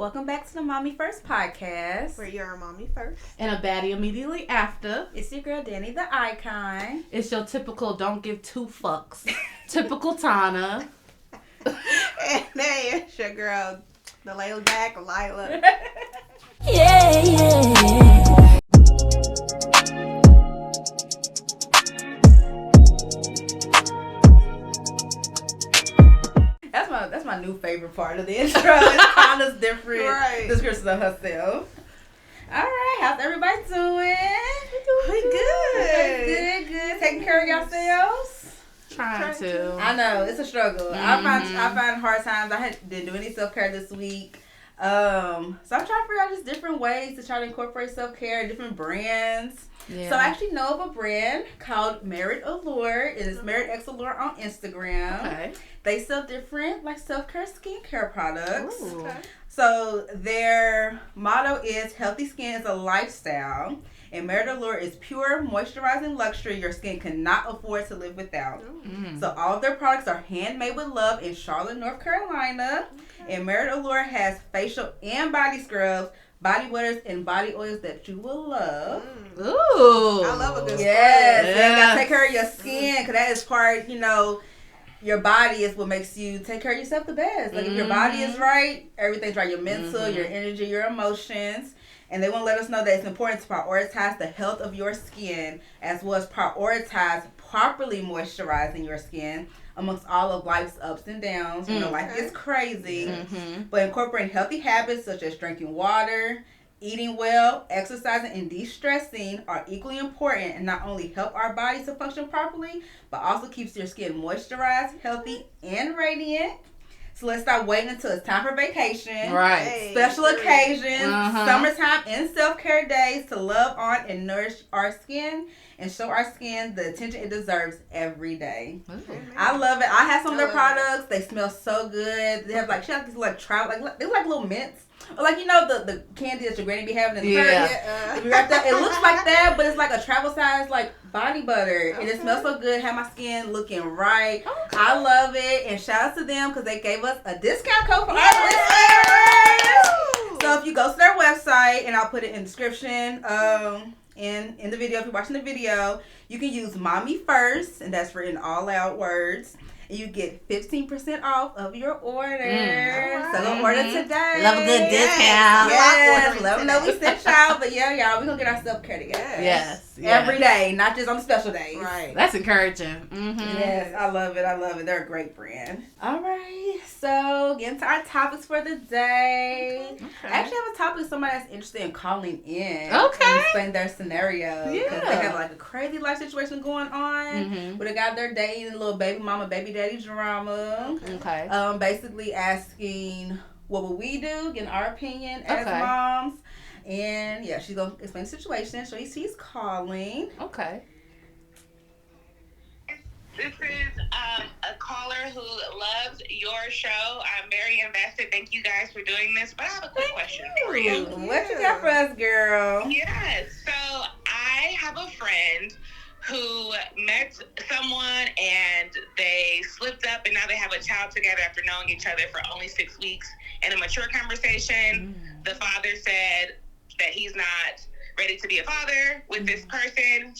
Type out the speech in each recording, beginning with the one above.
Welcome back to the Mommy First podcast. Where you're a mommy first. And a baddie immediately after. It's your girl, Danny the Icon. It's your typical don't give two fucks. Typical Tana. And hey, it's your girl, the laid back Lila. Yeah. That's my new favorite part of the intro. It's kind of different. Right. Description of herself. All right, how's everybody doing? We good. Good. Taking care of yourselves. Trying to. I know it's a struggle. I find hard times. I didn't do any self care this week. So I'm trying to figure out just different ways to try to incorporate self care, different brands. Yeah. So I actually know of a brand called Meritt Allure. It is Meritt Allure on Instagram. Okay. They sell different self-care skincare products. Ooh. Okay. So their motto is healthy skin is a lifestyle. And Meritt Allure is pure moisturizing luxury your skin cannot afford to live without. Mm. So all of their products are handmade with love in Charlotte, North Carolina. Okay. And Meritt Allure has facial and body scrubs, body butters, and body oils that you will love. Ooh. I love a good Yes. Yes. You gotta take care of your skin because that is part, your body is what makes you take care of yourself the best. Like if your body is right, everything's right. Your mental, your energy, your emotions. And they want to let us know that it's important to prioritize the health of your skin as well as prioritize properly moisturizing your skin amongst all of life's ups and downs. Life is crazy. Mm-hmm. But incorporating healthy habits such as drinking water, eating well, exercising, and de-stressing are equally important and not only help our bodies to function properly, but also keeps your skin moisturized, healthy, and radiant. So let's stop waiting until it's time for vacation. Right. Hey, Special sure. occasions, Uh-huh. summertime, and self-care days to love on and nourish our skin and show our skin the attention it deserves every day. Ooh. I love it. I have some of their I love products. They smell so good. They have she has these travel they're like little mints. Or the candy that your granny be having in the Yeah. purse. If you wrap that, it looks like that, but it's like a travel size body butter. And it smells so good. Have my skin looking right. Okay. I love it. And shout out to them because they gave us a discount code for our listeners. So if you go to their website, and I'll put it in the description, in the video, if you're watching the video, you can use Mommy First, and that's for in all out words. And you get 15% off of your order. Alright. So go order today. Love a good Yes. discount. Yes, let them know we sent y'all. But yeah, y'all, we're going to get our self-care together. Yes. Every day, not just on the special days. Right. That's encouraging. Mm-hmm. Yes, I love it. They're a great brand. All right, so getting to our topics for the day. Okay. I actually have a topic somebody that's interested in calling in. Okay. And explain their scenario. Because they Yeah. have a crazy life situation going on. Mm-hmm. With a guy they're dating, a little baby mama, baby daddy drama. Okay. Basically asking what would we do, getting our opinion as Okay. moms. And yeah, she's going to explain the situation. So he's calling. Okay. This is a caller who loves your show. I'm very invested. Thank you guys for doing this. But I have a quick question for you. What you got for us, girl? Yes. So I have a friend who met someone and they slipped up and now they have a child together after knowing each other for only 6 weeks. In a mature conversation, the father said that he's not ready to be a father with this person.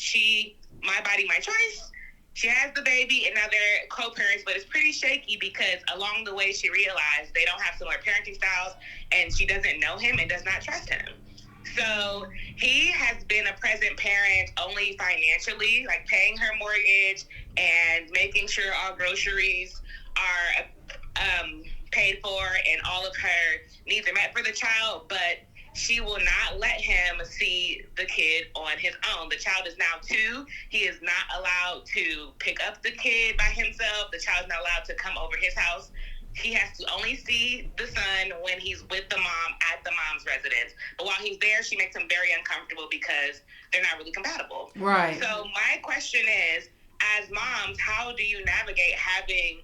My body, my choice. She has the baby, and now they're co-parents, but it's pretty shaky because along the way she realized they don't have similar parenting styles, and she doesn't know him and does not trust him. So he has been a present parent only financially, like paying her mortgage and making sure all groceries are paid for and all of her needs are met for the child, but she will not let him see the kid on his own. The child is now 2. He is not allowed to pick up the kid by himself. The child is not allowed to come over his house. He has to only see the son when he's with the mom at the mom's residence. But while he's there, she makes him very uncomfortable because they're not really compatible. Right. So my question is, as moms, how do you navigate having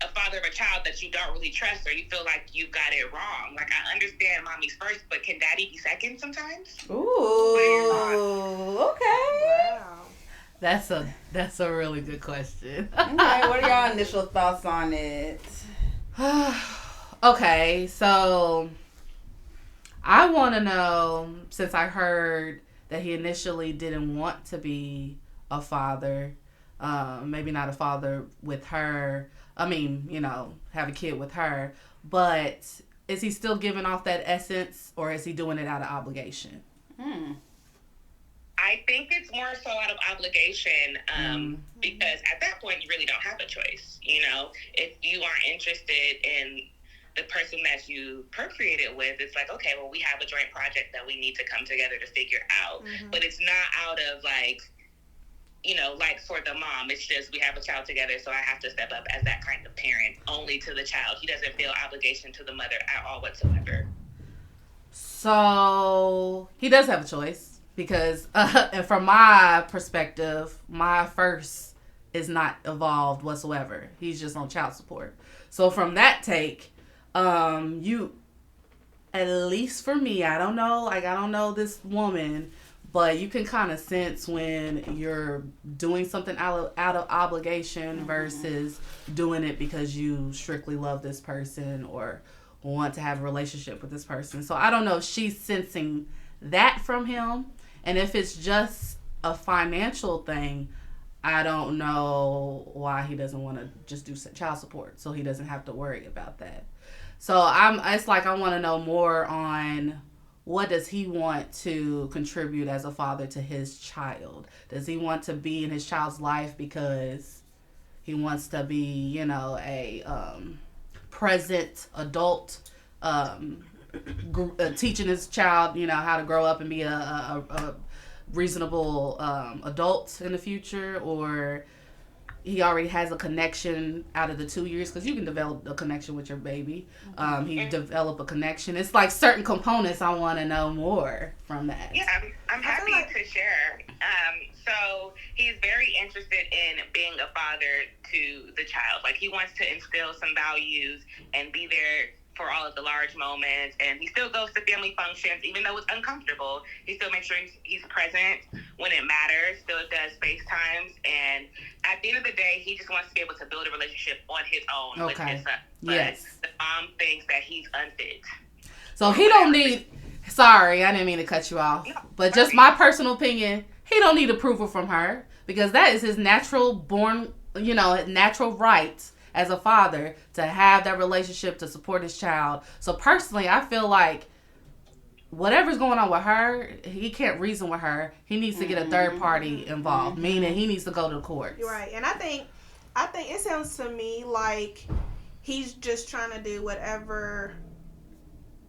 a father of a child that you don't really trust or you feel like you got it wrong? Like, I understand mommy's first, but can daddy be second sometimes? Ooh, okay. Wow. That's a really good question. Okay, what are y'all initial thoughts on it? Okay, so I want to know, since I heard that he initially didn't want to be a father, maybe not a father with her. I mean, have a kid with her, but is he still giving off that essence, or is he doing it out of obligation? I think it's more so out of obligation, because at that point you really don't have a choice. If you aren't interested in the person that you procreated with, it's like, okay, well, we have a joint project that we need to come together to figure out. But it's not out of like for the mom, it's just we have a child together, so I have to step up as that kind of parent only to the child. He doesn't feel obligation to the mother at all whatsoever. So he does have a choice, because from my perspective, my first is not involved whatsoever. He's just on child support. So from that take, you, at least for me, I don't know this woman, but you can kind of sense when you're doing something out of obligation versus doing it because you strictly love this person or want to have a relationship with this person. So I don't know if she's sensing that from him. And if it's just a financial thing, I don't know why he doesn't want to just do child support so he doesn't have to worry about that. So it's like I want to know more on what does he want to contribute as a father to his child? Does he want to be in his child's life because he wants to be, a present adult, teaching his child, how to grow up and be a reasonable adult in the future? Or he already has a connection out of the 2 years, because you can develop a connection with your baby. He developed a connection. It's like certain components I want to know more from that. Yeah, I'm happy to share. So he's very interested in being a father to the child. Like, he wants to instill some values and be there for all of the large moments, and he still goes to family functions, even though it's uncomfortable. He still makes sure he's present when it matters, still does FaceTimes, and at the end of the day, he just wants to be able to build a relationship on his own with his son. But yes, the mom thinks that he's unfit. So he don't need, sorry, I didn't mean to cut you off, but just my personal opinion, he don't need approval from her, because that is his natural born, natural right as a father to have that relationship to support his child. So personally, I feel like whatever's going on with her, he can't reason with her. He needs to get a third party involved, meaning he needs to go to the courts. You're right. And I think it sounds to me like he's just trying to do whatever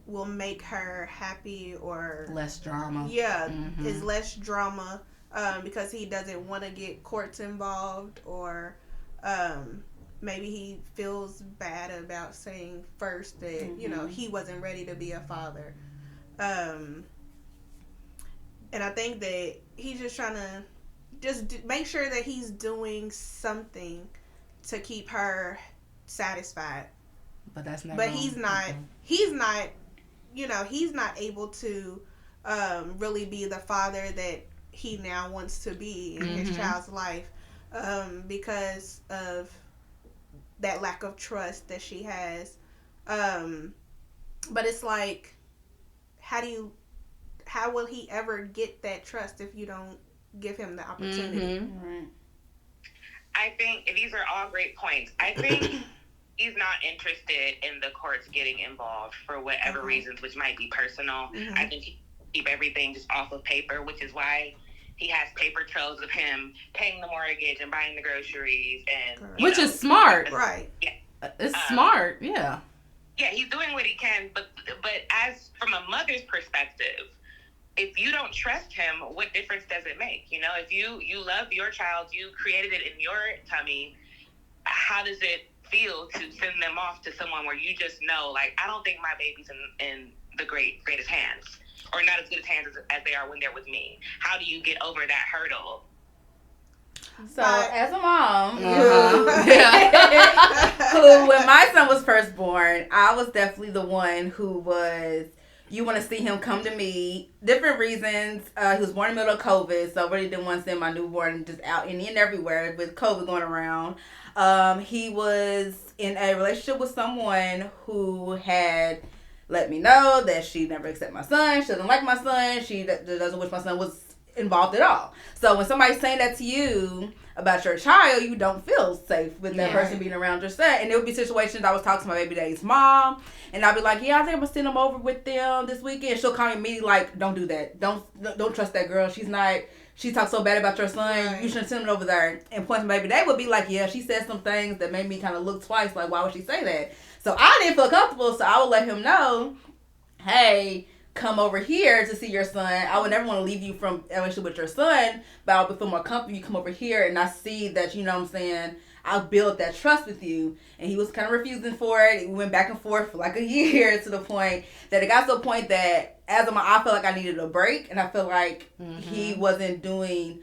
will make her happy, or less drama. Yeah, is less drama, because he doesn't want to get courts involved, or maybe he feels bad about saying first that, he wasn't ready to be a father. And I think that he's just trying to make sure that he's doing something to keep her satisfied. But that's not. But he's not able to really be the father that he now wants to be in his child's life, because of that lack of trust that she has. But it's like, how will he ever get that trust if you don't give him the opportunity? Right. I think these are all great points. I think he's not interested in the courts getting involved for whatever reasons, which might be personal. I think he keep everything just off of paper, which is why he has paper trails of him paying the mortgage and buying the groceries, and which is smart, right? Yeah, it's smart. Yeah, he's doing what he can, but as from a mother's perspective, if you don't trust him, what difference does it make? If you love your child, you created it in your tummy, how does it feel to send them off to someone where you just know, like, I don't think my baby's in the greatest hands, or not as good as hands as they are when they're with me? How do you get over that hurdle? So, as a mom, who, when my son was first born, I was definitely the one who was, you want to see him come to me. Different reasons. He was born in the middle of COVID, so I really didn't want to send my newborn just out and everywhere with COVID going around. He was in a relationship with someone who had let me know that she never accepted my son. She doesn't like my son. She doesn't wish my son was involved at all. So when somebody's saying that to you about your child, you don't feel safe with that person being around your son. And there would be situations I was talking to my baby daddy's mom, and I'd be like, yeah, I think I'm gonna send him over with them this weekend. She'll call me immediately like, don't do that. Don't trust that girl. She talks so bad about your son. Right. You shouldn't send him over there. And point to my baby daddy would be like, yeah, she said some things that made me kind of look twice. Like, why would she say that? So I didn't feel comfortable. So I would let him know, hey, come over here to see your son. I would never want to leave you from a relationship with your son, but I would feel more comfortable. You come over here and I see that, you know what I'm saying, I'll build that trust with you. And he was kind of refusing for it. We went back and forth for like a year to the point that it got to a point that as a mom, I felt like I needed a break. And I feel like he wasn't doing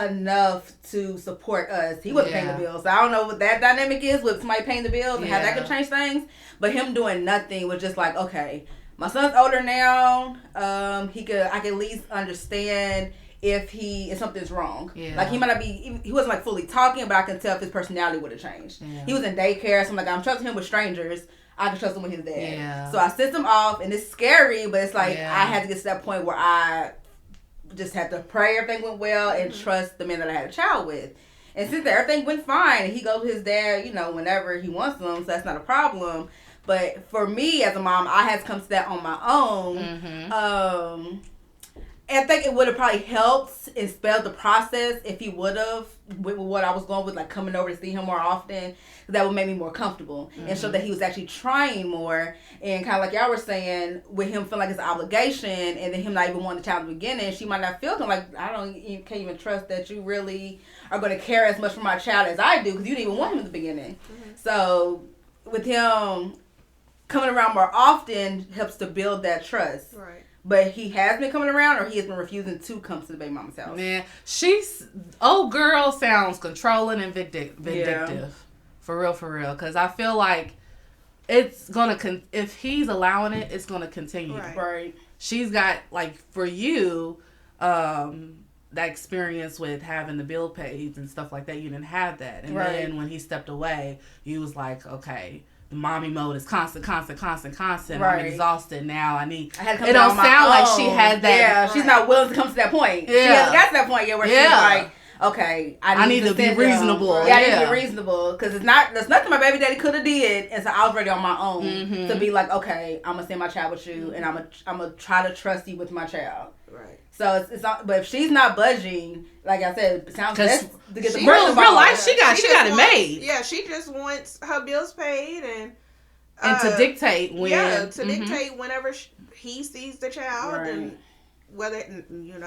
enough to support us. He wasn't paying the bills. So I don't know what that dynamic is with somebody paying the bills and how that could change things. But him doing nothing was just like, okay, my son's older now. I can at least understand if something's wrong. Yeah. Like he might not be, he wasn't like fully talking, but I can tell if his personality would have changed. Yeah. He was in daycare, so I'm like, I'm trusting him with strangers. I can trust him with his dad. Yeah. So I sent him off, and it's scary, but it's like I had to get to that point where I just had to pray everything went well and trust the man that I had a child with. And since everything went fine, and he goes with his dad, you know, whenever he wants them, so that's not a problem. But for me as a mom, I had to come to that on my own. And I think it would have probably helped and spelled the process if he would have, with what I was going with, like coming over to see him more often. That would make me more comfortable and show that he was actually trying more. And kind of like y'all were saying, with him feeling like it's an obligation and then him not even wanting the child in the beginning, she might not feel like, can't even trust that you really are going to care as much for my child as I do because you didn't even want him in the beginning. So with him coming around more often helps to build that trust. Right. But he has been coming around, or he has been refusing to come to the baby mama's house. Man, old girl sounds controlling and vindictive. Yeah. For real. Because I feel like it's going to, if he's allowing it, it's going to continue. Right. She's got, like, for you, that experience with having the bill paid and stuff like that. You didn't have that. And then when he stepped away, you was like, okay, the mommy mode is constant. Right. I'm exhausted now. It don't sound like she had that. Yeah, she's not willing to come to that point. Yeah. She hasn't got to that point yet where she's like, okay, I need to be reasonable. Yeah, I need to be reasonable because there's nothing my baby daddy could have did, and so I was ready on my own to be like, okay, I'm gonna send my child with you, and I'm gonna try to trust you with my child. Right. So it's not, but if she's not budging, like I said, it sounds best to get the real life. She got it made. Yeah, she just wants her bills paid and to dictate when. Yeah, to dictate whenever he sees the child and whether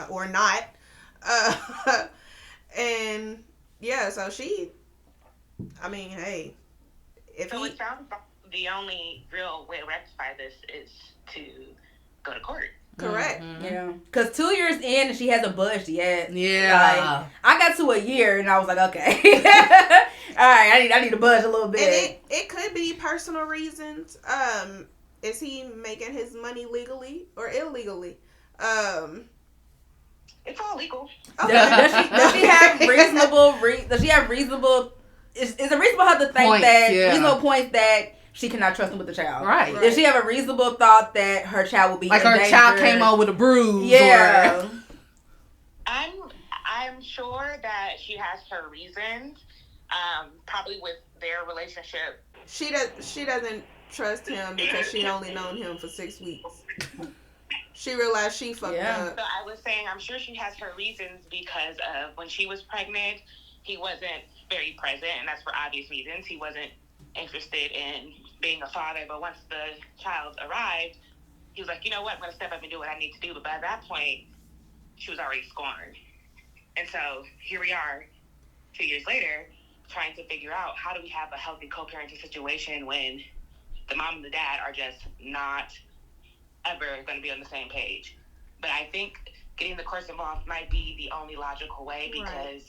or not. And yeah, so hey, if so it sounds like the only real way to rectify this is to go to court. Correct. Yeah. Because 2 years in and she hasn't budged yet. Yeah. Like, I got to a year and I was like, okay. All right, I need to budge a little bit. And it could be personal reasons. Is he making his money legally or illegally? It's all legal. Okay. Does she have reasonable? Is it reasonable her to think reasonable points that she cannot trust him with the child? Right. Does she have a reasonable thought that her child will be like her child came out with a bruise? Yeah. Or... I'm sure that she has her reasons. Probably with their relationship. She doesn't trust him because she only known him for 6 weeks. She realized she fucked up. So I was saying, I'm sure she has her reasons because of when she was pregnant, he wasn't very present, and that's for obvious reasons. He wasn't interested in being a father, but once the child arrived, he was like, you know what, I'm going to step up and do what I need to do. But by that point, she was already scorned. And so here we are 2 years later trying to figure out how do we have a healthy co-parenting situation when the mom and the dad are just not ever going to be on the same page. But I think getting the courts involved might be the only logical way because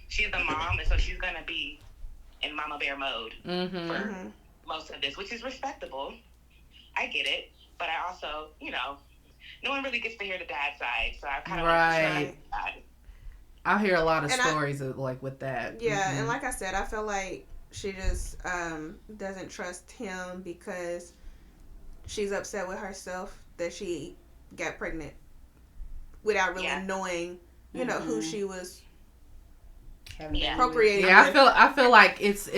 she's the mom, and so she's going to be in mama bear mode for most of this, which is respectable. I get it. But I also, no one really gets to hear the dad side, so I kind of want to try. I hear a lot of stories like with that. Yeah, and like I said, I feel like she just doesn't trust him because she's upset with herself that she got pregnant without really knowing, you know, who she was procreating. Yeah, I feel like it's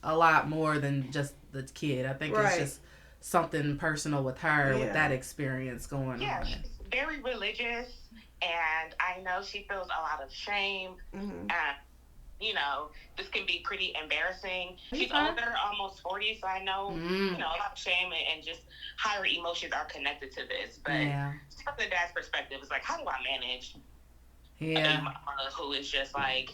a lot more than just the kid. I think it's just something personal with her with that experience going on. Yeah, she's very religious, and I know she feels a lot of shame. You know, this can be pretty embarrassing. She's older, almost 40, so I know, you know, a lot of shame and just higher emotions are connected to this. But from the dad's perspective, it's like, how do I manage a baby mama who is just like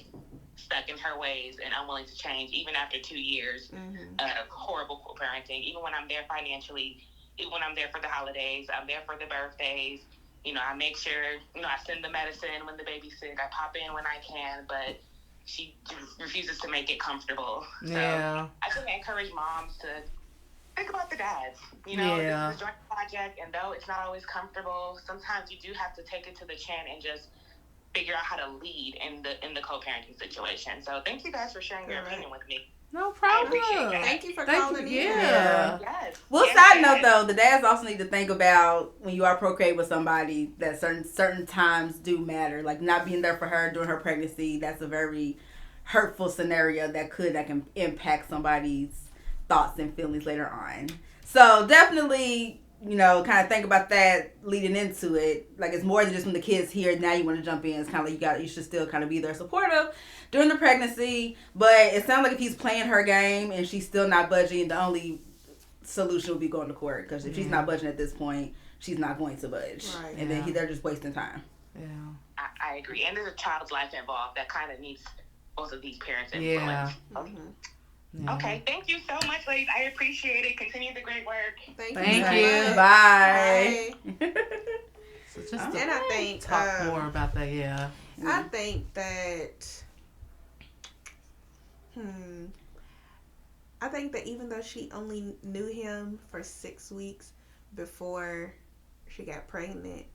stuck in her ways and unwilling to change, even after 2 years of horrible co-parenting, even when I'm there financially, even when I'm there for the holidays, I'm there for the birthdays. You know, I make sure, you know, I send the medicine when the baby's sick, I pop in when I can, but she refuses to make it comfortable. So I just encourage moms to think about the dads. You know, this is a joint project, and though it's not always comfortable, sometimes you do have to take it to the chin and just figure out how to lead in the co-parenting situation. So thank you guys for sharing your opinion with me. No problem. Thank you for calling in. Yeah. Yes. Well, side note though, the dads also need to think about when you are procreating with somebody that certain times do matter. Like not being there for her during her pregnancy. That's a very hurtful scenario that can impact somebody's thoughts and feelings later on. So definitely, you know, kind of think about that leading into it. Like it's more than just when the kid's here. Now you want to jump in. It's kind of like you should still kind of be there supportive during the pregnancy. But it sounds like if he's playing her game and she's still not budging, the only solution would be going to court. Because if she's not budging at this point, she's not going to budge. Right. And then they're just wasting time. Yeah, I agree. And there's a child's life involved that kind of needs both of these parents' influence. Yeah. Okay, thank you so much, ladies. I appreciate it. Continue the great work. Thank you. Bye. So just and I think talk more about that. Yeah. I think that. I think that even though she only knew him for 6 weeks before she got pregnant,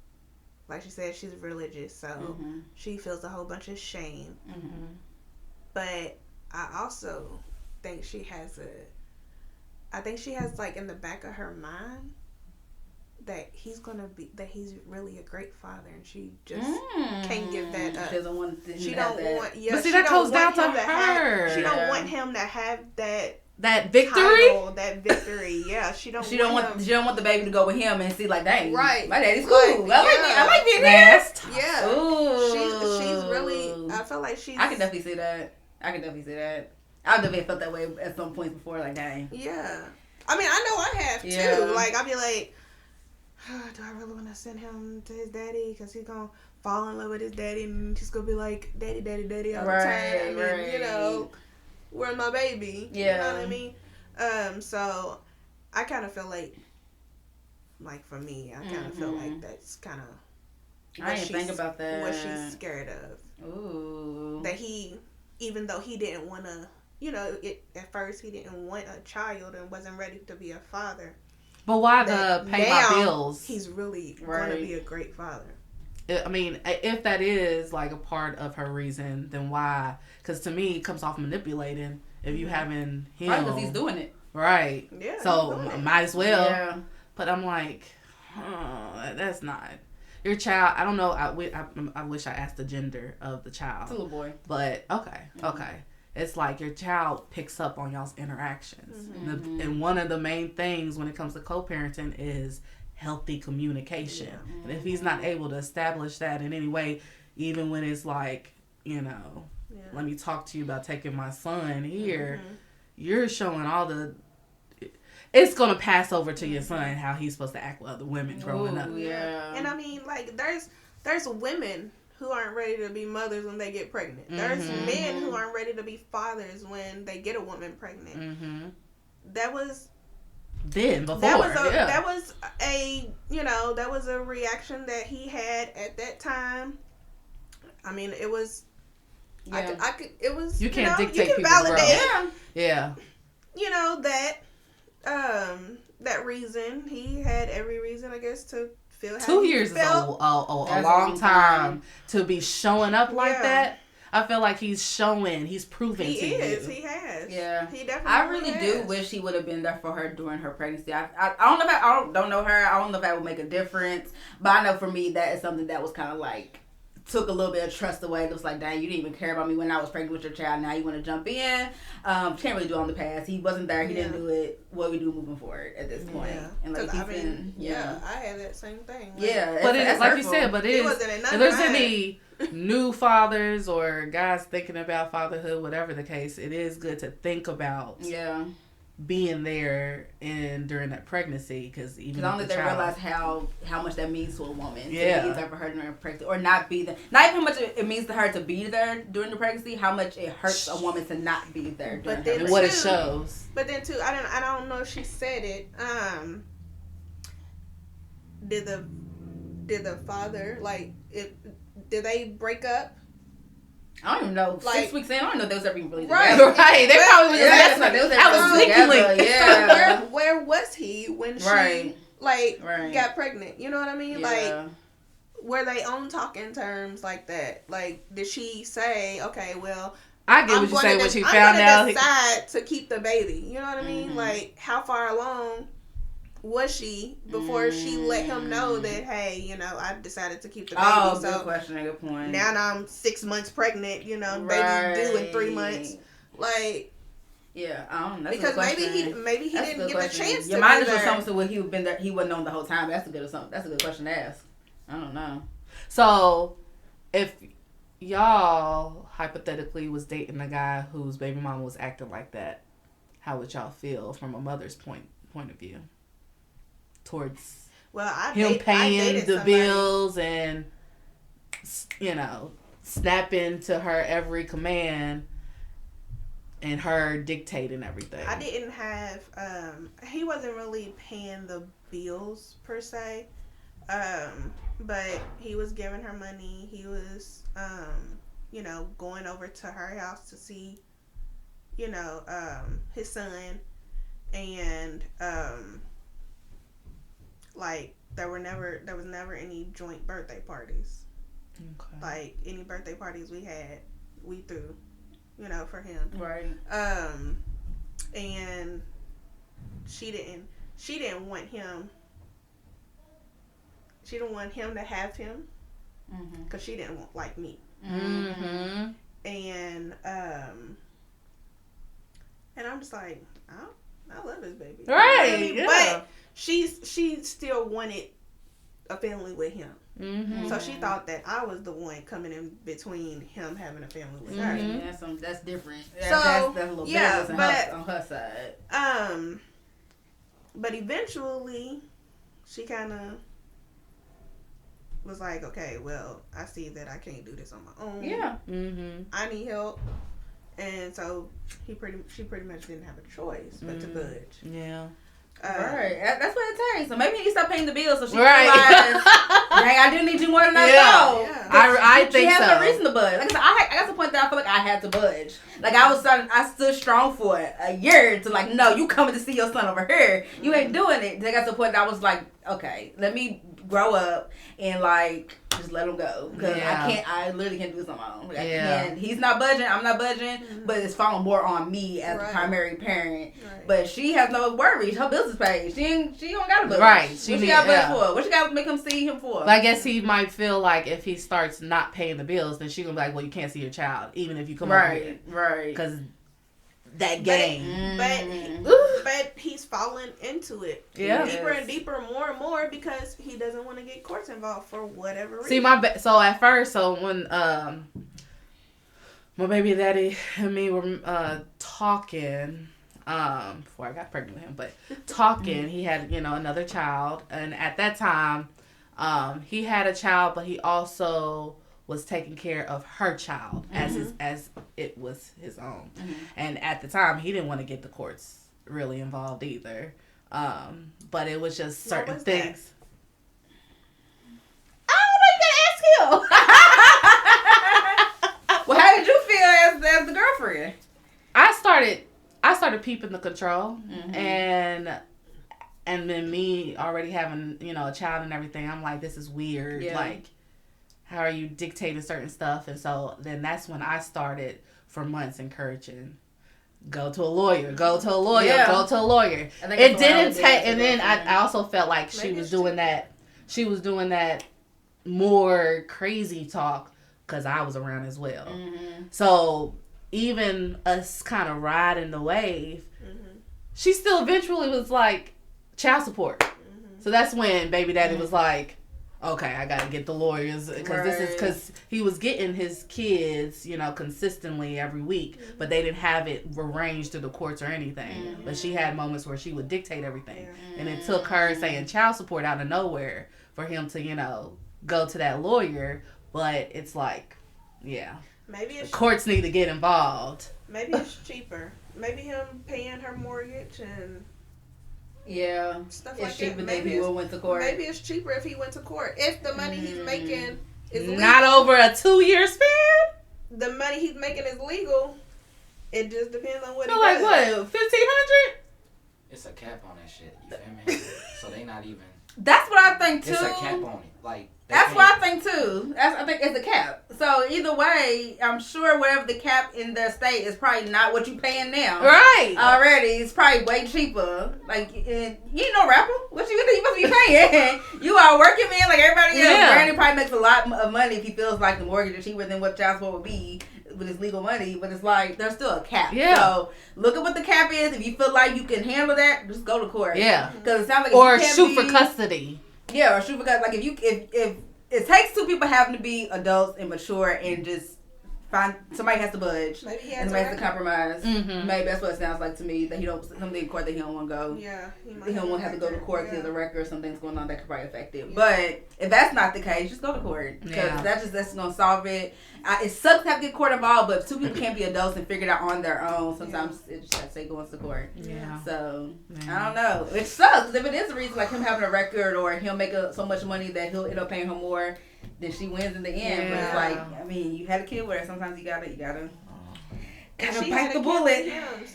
like she said, she's religious, so she feels a whole bunch of shame. But I also think she has like in the back of her mind that he's really a great father, and she just can't give that up. She doesn't want. She don't want. But see, that goes down to her. She don't want him to have that victory. That victory. Yeah, she don't want the baby to go with him and see like, dang, right, my daddy's cool. I like being Nest. Yeah. Ooh. She's really. I feel like she's. I can definitely see that. I've definitely felt that way at some points before, like, dang. Yeah. I mean, I know I have, too. Like, I'll be like, do I really want to send him to his daddy? Because he's going to fall in love with his daddy, and he's going to be like, daddy all the time. And, you know, where's my baby? Yeah. You know what I mean? So, I kind of feel like, for me, I kind of feel like that's kind of I didn't think about that. What she's scared of. Ooh. That even though he didn't want to, you know, at first he didn't want a child and wasn't ready to be a father. But why pay my bills? He's really going to be a great father. I mean, if that is like a part of her reason, then why? Because to me, it comes off manipulating if you having him. Right, because he's doing it. Right. Yeah. So might as well. Yeah. But I'm like, that's not. Your child, I don't know. I wish I asked the gender of the child. It's a little boy. But okay. It's like your child picks up on y'all's interactions. And one of the main things when it comes to co-parenting is healthy communication. Yeah. And if he's not able to establish that in any way, even when it's like, you know, let me talk to you about taking my son here, you're showing all the... It's going to pass over to your son how he's supposed to act with other women growing up. Yeah. And I mean, like, there's women who aren't ready to be mothers when they get pregnant. There's men who aren't ready to be fathers when they get a woman pregnant. That was... Then, before. That was a reaction that he had at that time. I mean, it was... Yeah. It was... You can't dictate you can people's validate growth. Yeah. You know, that reason. He had every reason, I guess, to feel how 2 years is a long time to be showing up like that. I feel like he's proving he to is. you. He has. Yeah, he definitely. I really has. do wish he would have been there for her during her pregnancy. I don't know if I don't know her. I don't know if that would make a difference. But I know for me that is something that was kind of like took a little bit of trust away. It was like, dang, you didn't even care about me when I was pregnant with your child. Now you want to jump in. Can't really do it on the past. He wasn't there. He didn't do it. What we do moving forward at this point. Yeah. And like I had that same thing. Like, yeah, but it's like you said, but it wasn't if there's any new fathers or guys thinking about fatherhood, whatever the case, it is good to think about being there and during that pregnancy, because even I don't think they realize how much that means to a woman. Yeah, to be there for her during pregnancy or not be there. Not even how much it means to her to be there during the pregnancy. How much it hurts a woman to not be there. But then and what it shows. But then too, I don't know if she said it. Did the father did they break up? I don't even know. Like, 6 weeks in, I don't know if they was ever even really right, together. Right. They probably was. Yeah, I was thinking. Yeah. So where was he when she got pregnant? You know what I mean? Yeah. Like, were they on talking terms like that? Like, did she say, okay, well, I get what you say when she found I'm out. gonna decide to keep the baby. You know what I mean? Like, how far along was she before she let him know that, hey, you know, I decided to keep the baby? Oh, so good question, good point. Now I'm 6 months pregnant, you know, baby due in 3 months. Like, yeah, I don't know. Because maybe he didn't give a chance to Your mind be is for there. something so he been there. He wasn't on the whole time. That's a good question to ask. I don't know. So, if y'all hypothetically was dating a guy whose baby mama was acting like that, how would y'all feel from a mother's point of view towards him paying the bills and, you know, snapping to her every command and her dictating everything? I didn't have he wasn't really paying the bills per se, but he was giving her money. He was you know, going over to her house to see, you know, his son, and like there was never any joint birthday parties. Okay. Like any birthday parties we had, we threw, you know, for him. Right. And she didn't want him. She didn't want him to have him, because she didn't want like me. Mm-hmm. And I'm just like, I love this baby. Right. You know what I mean? Yeah. But she still wanted a family with him. Mm-hmm. So she thought that I was the one coming in between him having a family with her. Yeah, that's different. So That's a little yeah, but on her side. But eventually, she kind of was like, okay, well, I see that I can't do this on my own. Yeah. Mm-hmm. I need help. And so she pretty much didn't have a choice but to budge. Yeah. Right. That's what it takes. So maybe he stopped paying the bills so she Right. realized, dang, I do need you more than I thought. Yeah. I think she has so. no reason to budge. Like I said, I got to the point that I feel like I had to budge. Like I stood strong for a year to like, no, you coming to see your son over here. You ain't doing it. Then I got to the point that I was like, okay, let me grow up and like just let him go, because I literally can't do this on my own. Like, I can't. He's not budging, I'm not budging, but it's falling more on me as the primary parent. Right. But she has no worries. Her bills is paid. She don't got to budge. Right. What she got to budge for? What she got to make him see him for? But I guess he might feel like if he starts not paying the bills, then she gonna be like, well, you can't see your child even if you come over here. Right. Because that game. But he's falling into it. Yeah. Deeper and deeper, more and more, because he doesn't want to get courts involved for whatever reason. See, so at first, when my baby daddy and me were talking, before I got pregnant with him, but talking, he had, you know, another child, and at that time, he had a child, but he also was taking care of her child as it was his own. And at the time, he didn't want to get the courts really involved either. But it was just certain things. I don't know, you gotta ask him. Well, how did you feel as the girlfriend? I started peeping the control, and then me already having, you know, a child and everything. I'm like, this is weird. Yeah. Like, how are you dictating certain stuff? And so then that's when I started for months encouraging, go to a lawyer, go to a lawyer, go to a lawyer. It didn't take, and then I also felt like she was doing that more crazy talk because I was around as well. So even us kind of riding the wave, she still eventually was like child support. So that's when baby daddy was like, okay, I gotta get the lawyers because he was getting his kids, you know, consistently every week, but they didn't have it arranged through the courts or anything. But she had moments where she would dictate everything, and it took her saying child support out of nowhere for him to, you know, go to that lawyer. But it's like, maybe the courts need to get involved. Maybe it's cheaper. Maybe him paying her mortgage and. Stuff like cheaper that. Maybe he went to court. Maybe it's cheaper if he went to court. If the money he's making is legal, not over a 2-year span. The money he's making is legal. It just depends on what. So like what, 1,500? It's a cap on that shit. You feel me? So they not even. That's what I think too. It's a cap on it. Like that's what I think too. I think it's a cap. So either way, I'm sure whatever the cap in their state is probably not what you paying now. Right. Already, it's probably way cheaper. Like you ain't no rapper. What you think you must be paying? You are a working man like everybody else. Brandon probably makes a lot of money if he feels like the mortgage is cheaper than what child support would be with his legal money. But it's like there's still a cap. Yeah. So look at what the cap is. If you feel like you can handle that, just go to court. Yeah. Because it sounds like or shoot for custody. Yeah, or shoot because like if it takes two people having to be adults and mature and just find somebody has to budge. Maybe he has to compromise. Maybe that's what it sounds like to me. That he don't something in court that he don't want to go. Yeah, he don't want to have to go to court because the record or something's going on that could probably affect it. Yeah. But if that's not the case, just go to court because that's gonna solve it. It sucks to have to get court involved, but if two people can't be adults and figure it out on their own, sometimes it just has to say going to court. Yeah. So I don't know. It sucks if it is a reason like him having a record or him making so much money that he'll end up paying her more. Then she wins in the end, but it's like, I mean, you had a kid with her. Sometimes you gotta bite the bullet.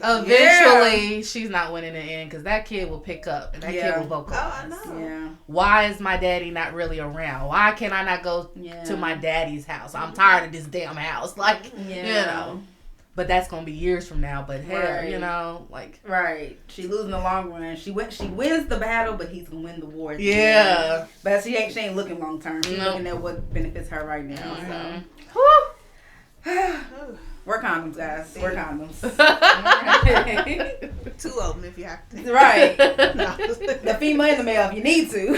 Eventually, she's not winning in the end because that kid will pick up and that kid will vocalize. Oh, I know. Yeah. Why is my daddy not really around? Why can I not go to my daddy's house? I'm tired of this damn house. Like, you know. But that's gonna be years from now. But hell, you know, like she losing the long run. She wins the battle, but he's gonna win the war. Yeah, but she ain't looking long term. She's looking at what benefits her right now. So, wear condoms, guys. Wear condoms. 2 of them if you have to. Right. The female and the male if you need to.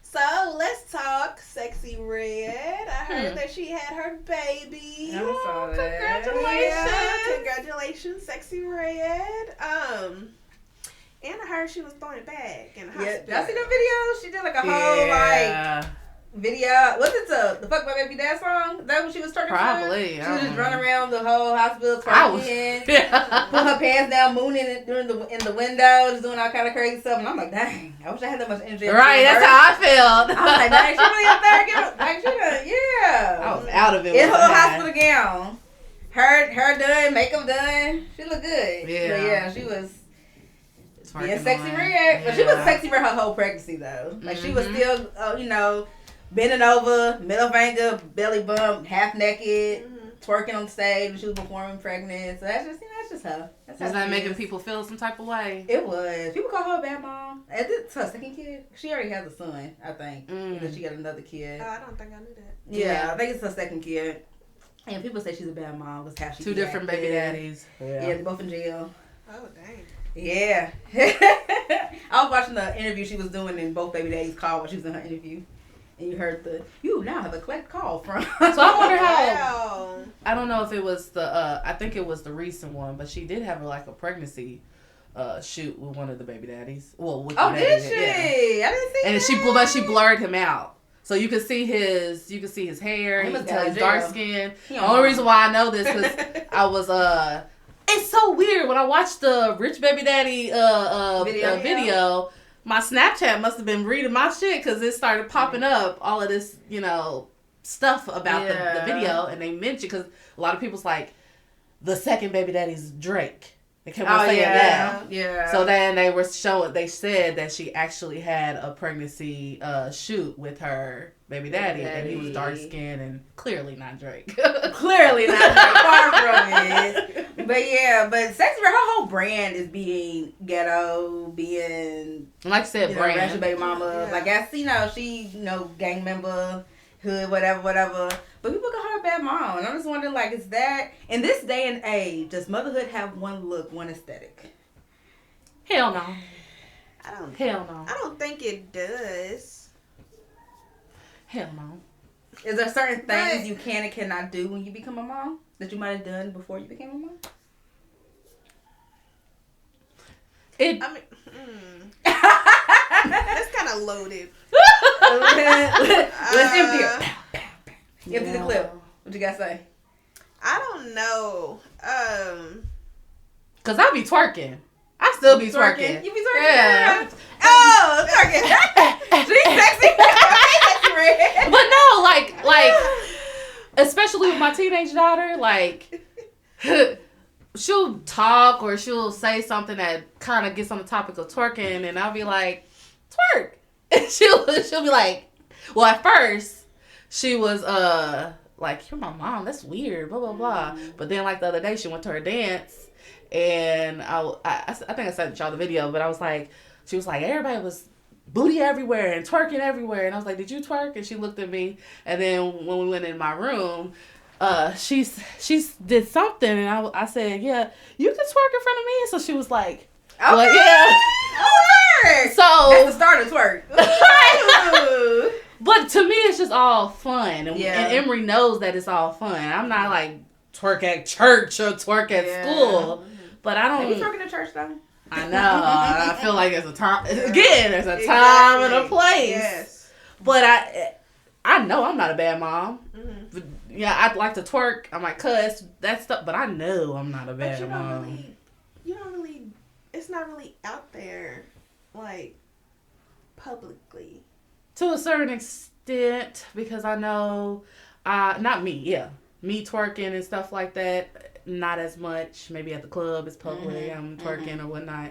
So let's talk Sexxy Red. I heard that she had her baby. Congratulations, Sexxy Red. And I heard she was throwing it back in the hospital. Did I see the video? She did like a whole like video. Was it the Fuck My Baby Dad song? Is that what she was turning Probably. She was just running around the whole hospital twerking, put her pants down, mooning it in the window, just doing all kind of crazy stuff. And I'm like, dang, I wish I had that much energy. Right, that's how I felt. I was like, dang, she really up there? I was out of it. In her hospital gown. Her done, makeup done. She looked good. Yeah. But yeah, she was being Sexxy Red. But she was Sexxy Red her whole pregnancy though. Like she was still, bending over, middle finger, belly bump, half naked, twerking on stage when she was performing pregnant. So that's just her. Was that making people feel some type of way? It was. People call her a bad mom. It's her second kid. She already has a son, I think. She got another kid. Oh, I don't think I knew that. Yeah, I think it's her second kid. And people say she's a bad mom. That's how she 2 different baby daddies. Yeah, they're both in jail. Oh, dang. Yeah. I was watching the interview she was doing and both baby daddies called when she was in her interview. And you heard you now have a collect call from. So I wonder how. I don't know if it was I think it was the recent one, but she did have like a pregnancy shoot with one of the baby daddies. Well, with did she? Yeah. I didn't see that. And she blurred him out. So you could see his hair. You could tell he's dark skin. The only reason why I know this is I was It's so weird when I watched the Rich Baby Daddy video. My Snapchat must have been reading my shit because it started popping up all of this, stuff about the video, and they mentioned because a lot of people's like the second baby daddy's Drake. They kept on saying that. Yeah. So then they said that she actually had a pregnancy shoot with her baby daddy, and he was dark skinned and clearly not Drake. Clearly not Drake, far from it. But Sexxy Red, her whole brand is being ghetto, being, like I said, brand. Ratchet baby mama. Yeah. Like, she, gang member, hood, whatever. But people call her a bad mom. And I'm just wondering, like, is that, in this day and age, does motherhood have one look, one aesthetic? Hell no. Hell no. I don't think it does. Hell no. Is there certain things you can and cannot do when you become a mom that you might have done before you became a mom? That's kind of loaded. Let's empty it. Empty the clip. What you got to say? I don't know. Cause I be twerking. I still be twerking. You be twerking? Yeah. Oh, twerking. She's sexy. Sexy Red. But no, like, especially with my teenage daughter, like, she'll talk or she'll say something that kind of gets on the topic of twerking, and I'll be like, twerk. And she'll be like, well, at first, she was, like, you're my mom, that's weird, blah, blah, blah. But then, like, the other day, she went to her dance, and I think I sent y'all the video, but I was like, she was like, everybody was booty everywhere and twerking everywhere. And I was like, did you twerk? And she looked at me, and then when we went in my room, she did something, and I said, yeah, you can twerk in front of me. So she was like, okay. well, yeah. Twerk. So that's the start of twerk. But to me, it's just all fun. And Emery knows that it's all fun. I'm not like twerk at church or twerk at school. But I don't. Are you twerking at church though? I know. I feel like there's a time. Again, there's a time and a place. Yes. But I know I'm not a bad mom. Mm-hmm. But, yeah, I'd like to twerk. I might cuss. That stuff. But I know I'm not a bad mom. You don't really. It's not really out there, like, publicly. To a certain extent, because I know, not me, me twerking and stuff like that, not as much. Maybe at the club, it's public, I'm twerking or whatnot.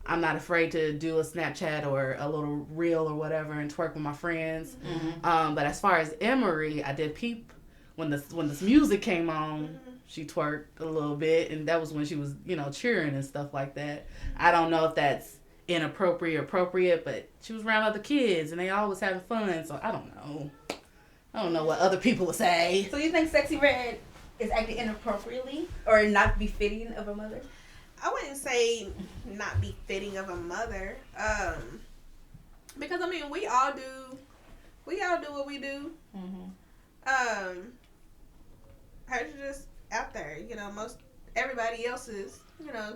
I'm not afraid to do a Snapchat or a little reel or whatever and twerk with my friends. But as far as Emery, I did peep when this music came on. She twerked a little bit, and that was when she was, cheering and stuff like that. I don't know if that's inappropriate or appropriate, but she was around other kids and they always having fun, so I don't know what other people would say. So you think Sexxy Red is acting inappropriately or not befitting of a mother? I wouldn't say not befitting of a mother, because we all do what we do. Hers is just out there, most everybody else is,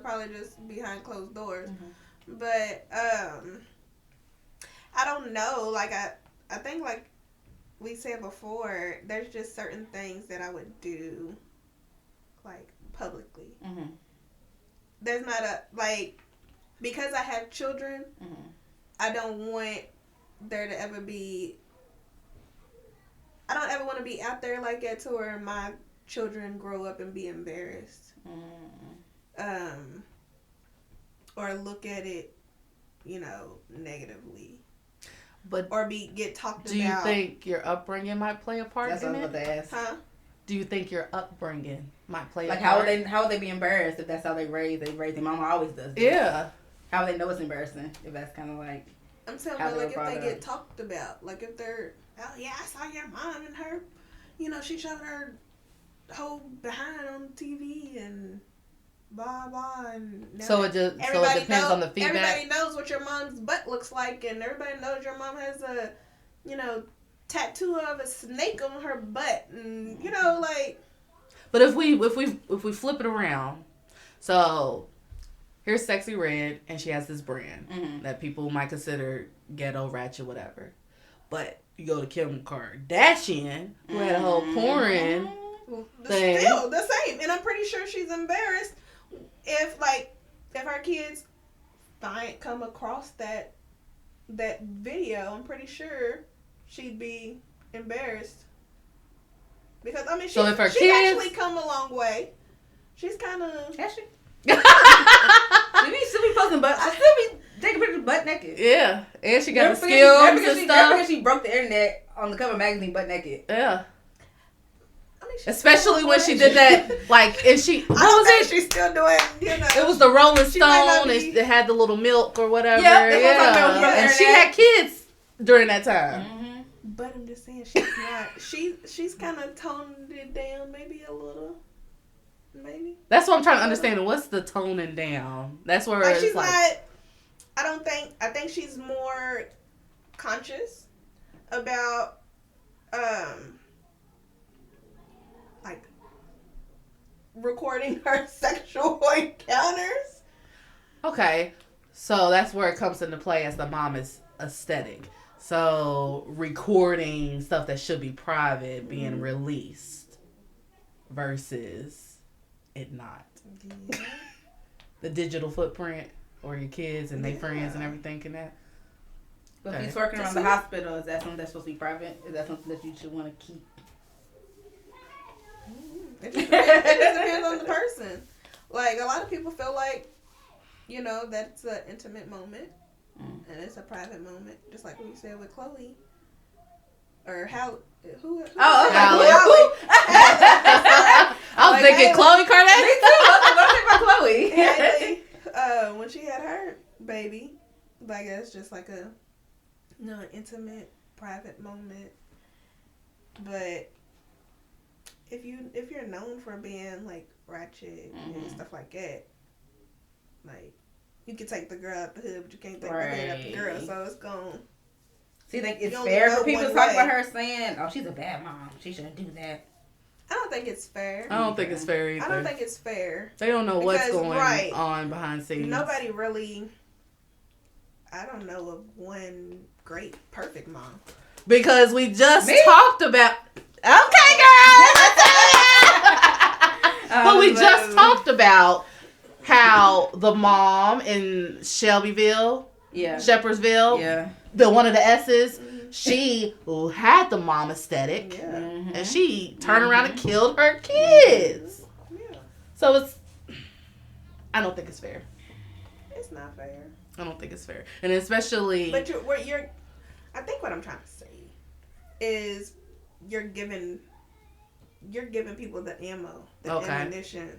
probably just behind closed doors. But I don't know. Like I think, like we said before, there's just certain things that I would do, like, publicly. There's not because I have children. I don't want there to ever be. I don't ever want to be out there like that to where my children grow up and be embarrassed. Or look at it, negatively. Or get talked about. Do you think your upbringing might play a part in it? That's what I was about to ask. Huh? Do you think your upbringing might play a like part? how would they be embarrassed if that's how they raise their mama always does this. Yeah. How would they know it's embarrassing if that's kind of like I'm telling you, like, if they get talked about, like, if they're, oh yeah, I saw your mom and her, she showed her whole behind on TV and blah blah, and so it depends on the feedback. Everybody knows what your mom's butt looks like, and everybody knows your mom has a, tattoo of a snake on her butt, and like. But if we flip it around, so here's Sexxy Red, and she has this brand that people might consider ghetto, ratchet, whatever. But you go to Kim Kardashian, who had a whole porn thing. Still the same, and I'm pretty sure she's embarrassed if her kids come across that video. I'm pretty sure she'd be embarrassed because she's if her she's kids actually come a long way. She's kind of. Has she? She be posting butt. She still be taking pictures butt naked. Yeah, and she got the skills and stuff. because she broke the internet on the cover of magazine butt naked. Yeah. I mean, Especially when she did that, like, and she, what I don't was think it? she's still doing, you know. It was the Rolling She might not Stone, and be- it had the little milk or whatever. Yeah, that's what I'm talking about. And she had kids during that time. Mm-hmm. But I'm just saying, she's not. She's kind of toned it down, maybe a little. Maybe. That's what I'm trying to understand. What's the toning down? That's where Like it's she's like, not. I think she's more conscious about like recording her sexual encounters. okay, so that's where it comes into play as the mom is aesthetic. So recording stuff that should be private being released versus it not. Yeah. The digital footprint or your kids and their friends and everything can that. But Okay. if he's working around the hospital, is that something that's supposed to be private? Is that something that you should want to keep? It just depends on the person. Like, a lot of people feel like, you know, that's an intimate moment. And it's a private moment. Just like what you said with Chloe. Or who Halle. I was thinking Khloe Kardashian. Me too. I was thinking about Chloe. Haley, when she had her baby, like, it's just like a, you know, an intimate, private moment. But if you're known for being like ratchet and stuff like that, like, you can take the girl out the hood, but you can't take the hood out the girl. So it's gone. So you think it's You only fair go for people to one talk way. about her saying, "Oh, she's a bad mom. She shouldn't do that." I don't think it's fair. I don't think it's fair either. I don't think it's fair. They don't know what's Because, going right, on behind scenes. Nobody really. I don't know of one great perfect mom. Because we just Me? talked about. Okay, girl. But we just talked about how the mom in Shelbyville, Yeah. Shepherdsville, Yeah. the one of the S's, she had the mom aesthetic, Yeah. and she turned around and killed her kids. Yeah. So it's. I don't think it's fair. It's not fair. I don't think it's fair, and especially. But you're. I think what I'm trying to say is you're giving people the ammo, the ammunition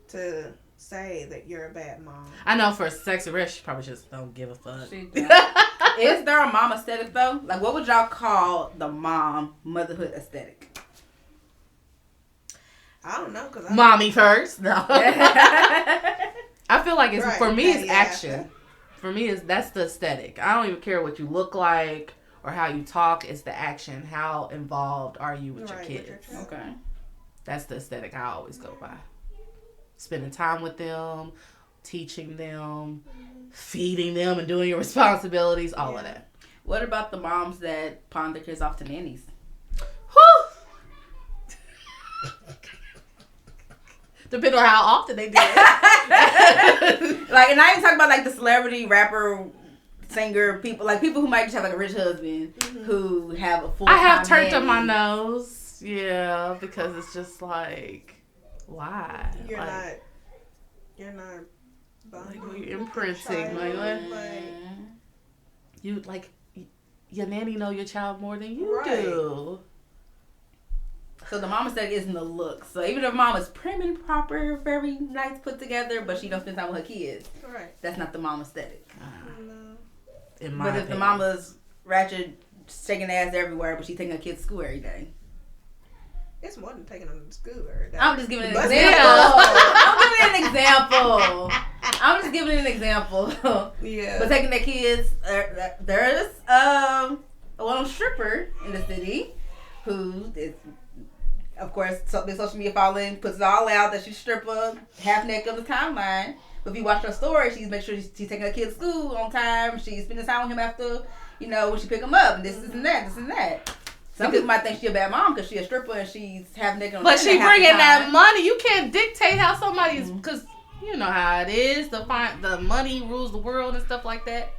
to say that you're a bad mom. I know for Sexxy Red, she probably just don't give a fuck. Is there a mom aesthetic though? Like, what would y'all call the mom motherhood aesthetic? I don't know, cause Mommy first. No. I feel like it's Right, for me it's daddy action. after. For me that's the aesthetic. I don't even care what you look like or how you talk. It's the action. How involved are you with your Right, kids? with your child. Okay. That's the aesthetic I always go by. Spending time with them, teaching them, feeding them, and doing your responsibilities. All of that. What about the moms that pawn their kids off to nannies? Whew. Depending on how often they do it. Like, and I ain't talking about like the celebrity rapper, singer people, like people who might just have like a rich husband who have a full. I have turned up my nose. Yeah, because it's just like, why? You're like, not bonding like with you're your imprinting. child, Like, what? like, You like your nanny know your child more than you Right. do. So the mom aesthetic isn't the look. So even if mom is prim and proper, very nice, put together, but she don't spend time with her kids, right. that's not the mom aesthetic. No. In my But if opinion. the mama's ratchet, shaking ass everywhere, but she taking her kids to school every day. It's more than taking them to school every day. I'm just giving an But- example. Yeah. I'm giving an example. I'm just giving an example. Yeah. But taking their kids, there's a little stripper in the city who is, of course, the social media following puts it all out that she's a stripper, half naked on the timeline. But if you watch her story, she's make sure she's taking her kids to school on time. She's spending time with him after, when she pick him up, and this and that. Some people might think she's a bad mom because she's a stripper and she's half naked on the But she internet half the bringing that time. money. You can't dictate how somebody is, because you know how it is. The money rules the world and stuff like that.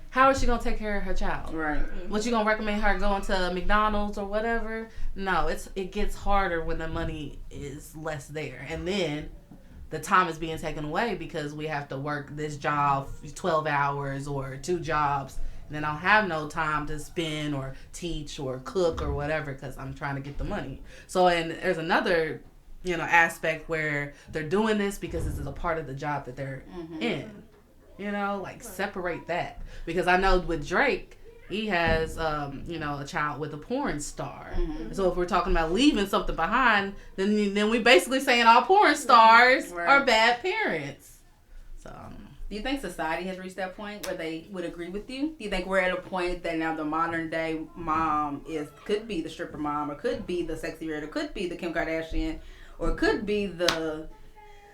How is she gonna take care of her child? Right. What you gonna recommend her going to McDonald's or whatever? No, it gets harder when the money is less there, and then the time is being taken away because we have to work this job 12 hours or 2 jobs. And then I don't have no time to spend or teach or cook or whatever because I'm trying to get the money. So, and there's another, aspect where they're doing this because this is a part of the job that they're in. Separate that. Because I know with Drake, he has, a child with a porn star. So if we're talking about leaving something behind, then we basically saying all porn stars are bad parents. So I don't know. Do you think society has reached that point where they would agree with you? Do you think we're at a point that now the modern day mom could be the stripper mom, or could be the Sexxy Red, or could be the Kim Kardashian, or could be the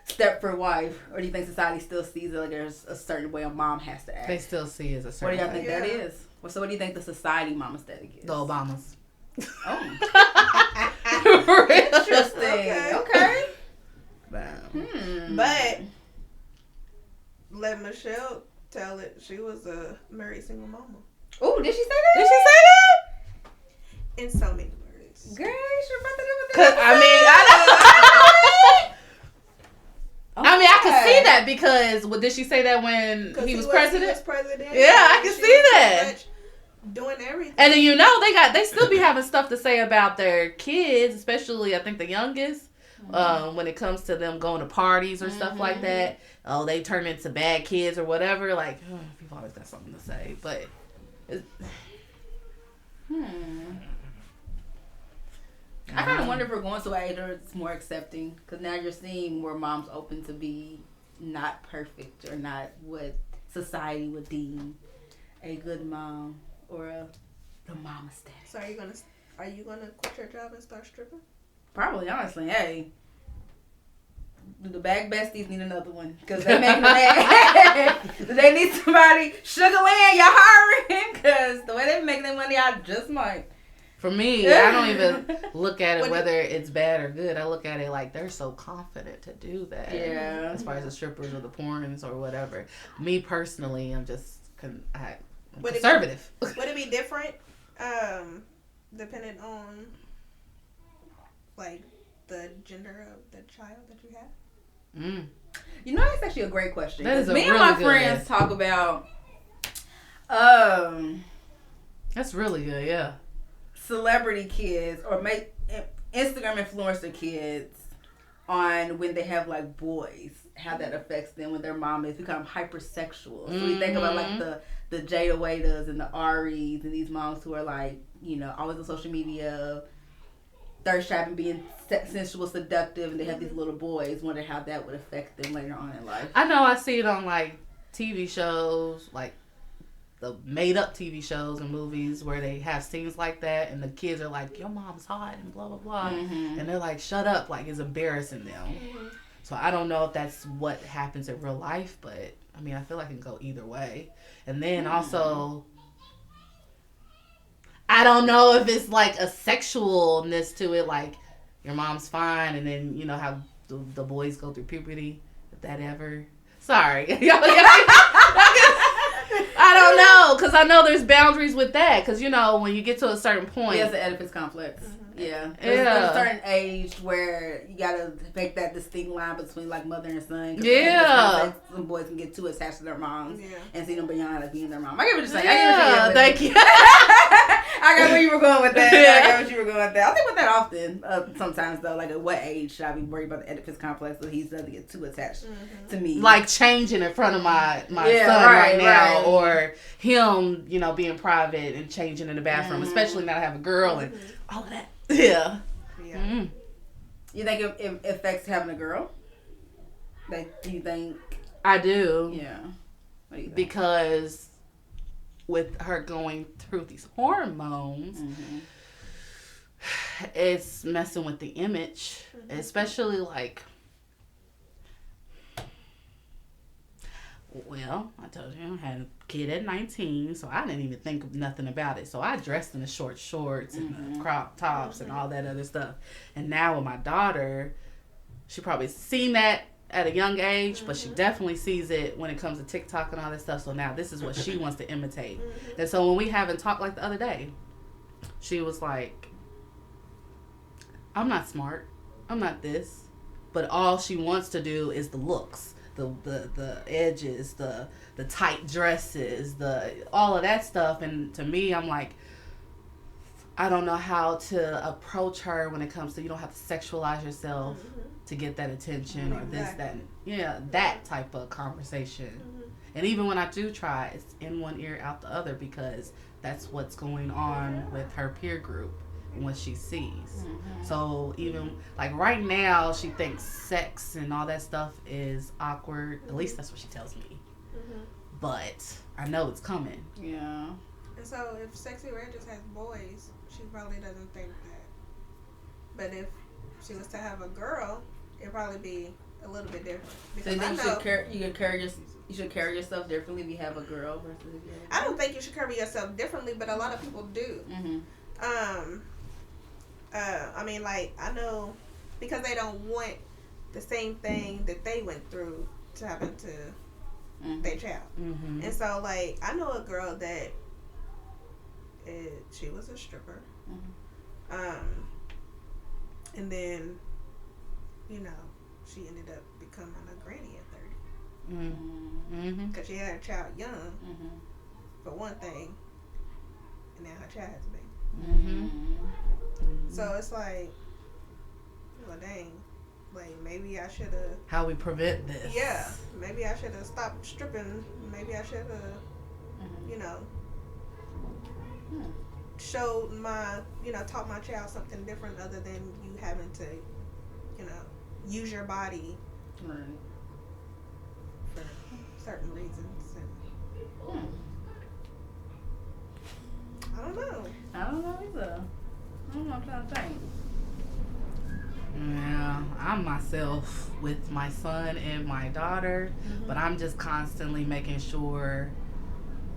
Stepford wife? Or do you think society still sees it like there's a certain way a mom has to act? They still see it as a certain way. What do y'all think that is? Well, so what do you think the society mom aesthetic is? The Obamas. Oh. Interesting. Okay. But let Michelle tell it. She was a married single mama. Oh, did she say that? Did she say that? In so many words. Girl, you sure about that? I can see that because did she say that when he was president? He was president. Yeah, I can see that. Doing everything. And then they still be having stuff to say about their kids, especially I think the youngest. When it comes to them going to parties or stuff like that. Oh, they turn into bad kids or whatever. Like, people always got something to say, but I kind of wonder if we're going to an age where it's more accepting, because now you're seeing more moms open to be not perfect or not what society would deem a good mom or the mom aesthetic. So are you gonna quit your job and start stripping? Probably, honestly. Hey, the bag besties need another one because they making bag. They need somebody. Sugar Land, y'all hiring? Because the way they making their money, I just might. For me, I don't even look at it whether it's bad or good. I look at it like they're so confident to do that. Yeah. As far as the strippers or the porns or whatever. Me personally, I'm just conservative. Would it be different, depending on like the gender of the child that you have? That's actually a great question. That is me and my friends talk about that's really good, yeah. Celebrity kids or make Instagram influencer kids on when they have like boys, how that affects them when their mom is become hypersexual. So we think about like the Jada Waiters and the Aries and these moms who are like, always on social media, thirst trapping, being sensual, seductive, and they have these little boys. Wonder how that would affect them later on in life. I know I see it on like TV shows, like the made up TV shows and movies where they have scenes like that and the kids are like, your mom's hot and blah blah blah, and they're like, shut up, like it's embarrassing them. So I don't know if that's what happens in real life, but I mean, I feel like it can go either way. And then also, I don't know if it's like a sexualness to it, like your mom's fine, and then how the boys go through puberty, if that ever. Sorry. I don't know, because I know there's boundaries with that, because when you get to a certain point. Yeah, it's an Oedipus complex. Yeah. There's a certain age where you gotta make that distinct line between like mother and son. Yeah. Some boys can get too attached to their moms and see them beyond like being their mom. I get what you're saying. Yeah, thank you. I got where you were going with that. I got what you were going with that. I think with that often. Sometimes though, like at what age should I be worried about the Oedipus complex so he doesn't get too attached to me? Like changing in front of my son right now, or him, being private and changing in the bathroom, especially now I have a girl and all of that. Yeah. You think it affects having a girl? Like, do you think? I do. Yeah. What do you think? Because with her going through these hormones, it's messing with the image, especially like. Well, I told you I had a kid at 19, so I didn't even think of nothing about it. So I dressed in the short shorts and the crop tops and all that other stuff. And now with my daughter, she probably seen that at a young age, but she definitely sees it when it comes to TikTok and all that stuff. So now this is what she wants to imitate. And so when we haven't talked like the other day, she was like, I'm not smart. I'm not this. but all she wants to do is the looks, the edges, the tight dresses, all of that stuff. And to me, I'm like, I don't know how to approach her when it comes to, you don't have to sexualize yourself to get that attention or this, that, that type of conversation. And even when I do try, it's in one ear, out the other, because that's what's going on with her peer group and what she sees. So even like right now, she thinks sex and all that stuff is awkward. At least that's what she tells me. But I know it's coming. Yeah. And so if Sexxy Red just has boys, she probably doesn't think that. But if she was to have a girl, it'd probably be a little bit different. So you think you should carry yourself differently if you have a girl versus if you have a girl? I don't think you should carry yourself differently, but a lot of people do. I mean, like, I know because they don't want the same thing that they went through to happen to their child. And so, like, I know a girl that she was a stripper. And then, you know, she ended up becoming a granny at 30. Because she had a child young, for one thing, and now her child has a baby. So it's like, well, dang, like maybe I should have. How we prevent this? Yeah, maybe I should have stopped stripping. Maybe I should have, you know, showed my, taught my child something different other than you having to, use your body for certain reasons. And, I don't know. I don't know either. I don't know, I'm trying to think. Yeah, I'm myself with my son and my daughter, but I'm just constantly making sure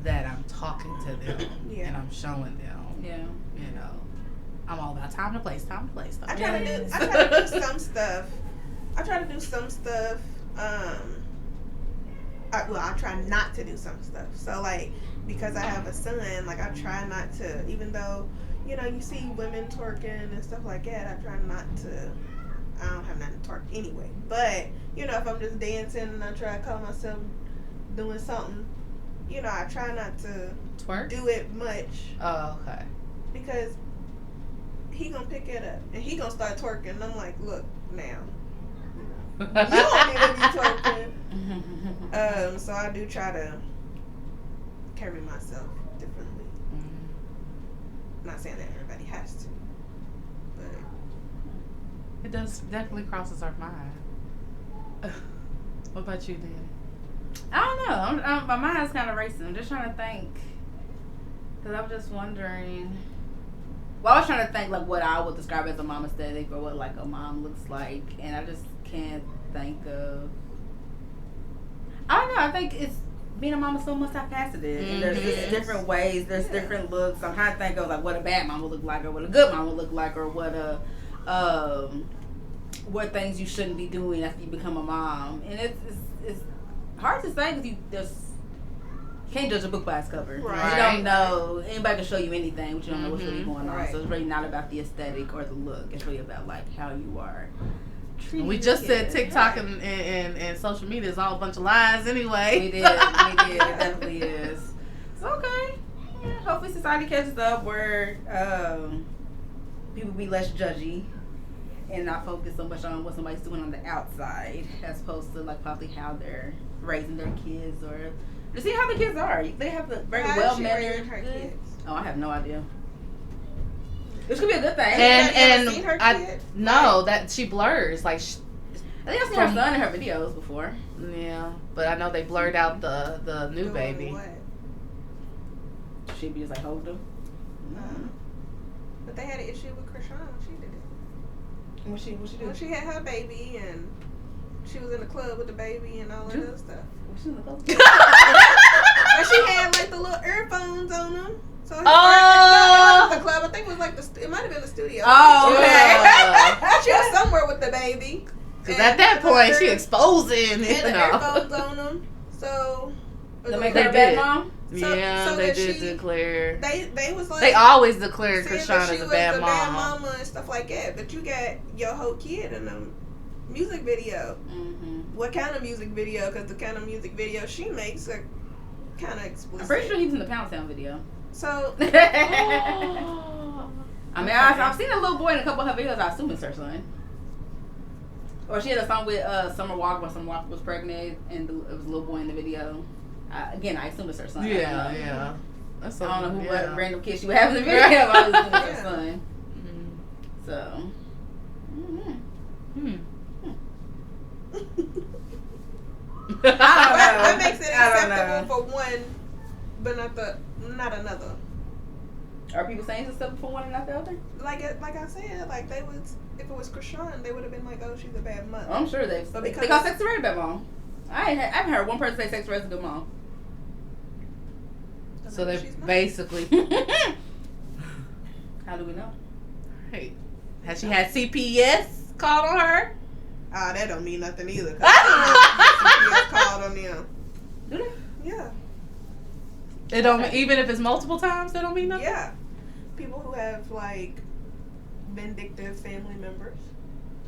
that I'm talking to them and I'm showing them. Yeah. You know, I'm all about time to play stuff. I try to do some stuff. I try not to do some stuff. So, like, because I have a son, like, I try not to, even though, you see women twerking and stuff like that, I try not to. I don't have nothing to twerk anyway. But, if I'm just dancing and I try to call myself doing something, I try not to twerk, do it much. Oh, okay. Because he gonna pick it up and he gonna start twerking. And I'm like, look, now. You don't need to be twerking. So I do try to carry myself differently. Not saying that everybody has to, but it does definitely crosses our mind. What about you, Danny? I don't know. My mind's kind of racing. I'm just trying to think. Because I'm just wondering. Well, I was trying to think like what I would describe as a mom aesthetic or what like a mom looks like. And I just can't think of. I don't know. I think it's being a mom is so multifaceted. And there's just different ways. There's different looks. I'm trying to think of like what a bad mom would look like or what a good mom would look like or what a what things you shouldn't be doing after you become a mom. And it's hard to say because you can't judge a book by its cover. Right. You don't know. Anybody can show you anything, but you don't know what's really going on. Right. So it's really not about the aesthetic or the look. It's really about like how you are. We just said TikTok and social media is all a bunch of lies anyway. We did. It definitely is. It's okay. Yeah, hopefully society catches up where people be less judgy and not focus so much on what somebody's doing on the outside as opposed to like probably how they're raising their kids or to see how the kids are. They have the very well mannered kids. Oh, I have no idea. This could be a good thing. And seen her kid? No, that she blurs. Like I think I've seen her son in her videos before. Yeah, but I know they blurred out the new baby. What? She'd be just like hold them. But they had an issue with Krishan when she did it. What she did? When she had her baby and she was in the club with the baby and all that other stuff. Was she in the club? But she had like the little earphones on them. So it was the club. I think it was like it might have been the studio. Oh, okay. She was somewhere with the baby. Because at that point, she exposing. And the earphones on them. So they make her a bad mom. So they did declare. They was like they always declared Krishan as a bad mama and stuff like that. But you got your whole kid in them music video. Mm-hmm. What kind of music video? Because the kind of music video she makes are kind of explicit. I'm pretty sure he's in the Pound Town video. So, I mean, I've seen a little boy in a couple of her videos. I assume it's her son. Or she had a song with Summer Walker when Summer Walker was pregnant, and it was a little boy in the video. Again, I assume it's her son. Yeah. That's I don't know yeah. what random kid she would have in the video, but I was assuming it's her son. Mm-hmm. So. What makes it acceptable for one, but not another? Are people saying it's acceptable for one and not the other? Like I said, like they would, if it was Krishan, they would have been like, oh, she's a bad mother. I'm sure they call Sexxy Red a bad mom. I haven't heard one person say Sexxy Red's a good mom. So they basically. How do we know? Hey, has she had CPS called on her? That don't mean nothing either. CPS called on them. Do they? Yeah. It don't even if it's multiple times. That don't mean nothing. Yeah. People who have like vindictive family members.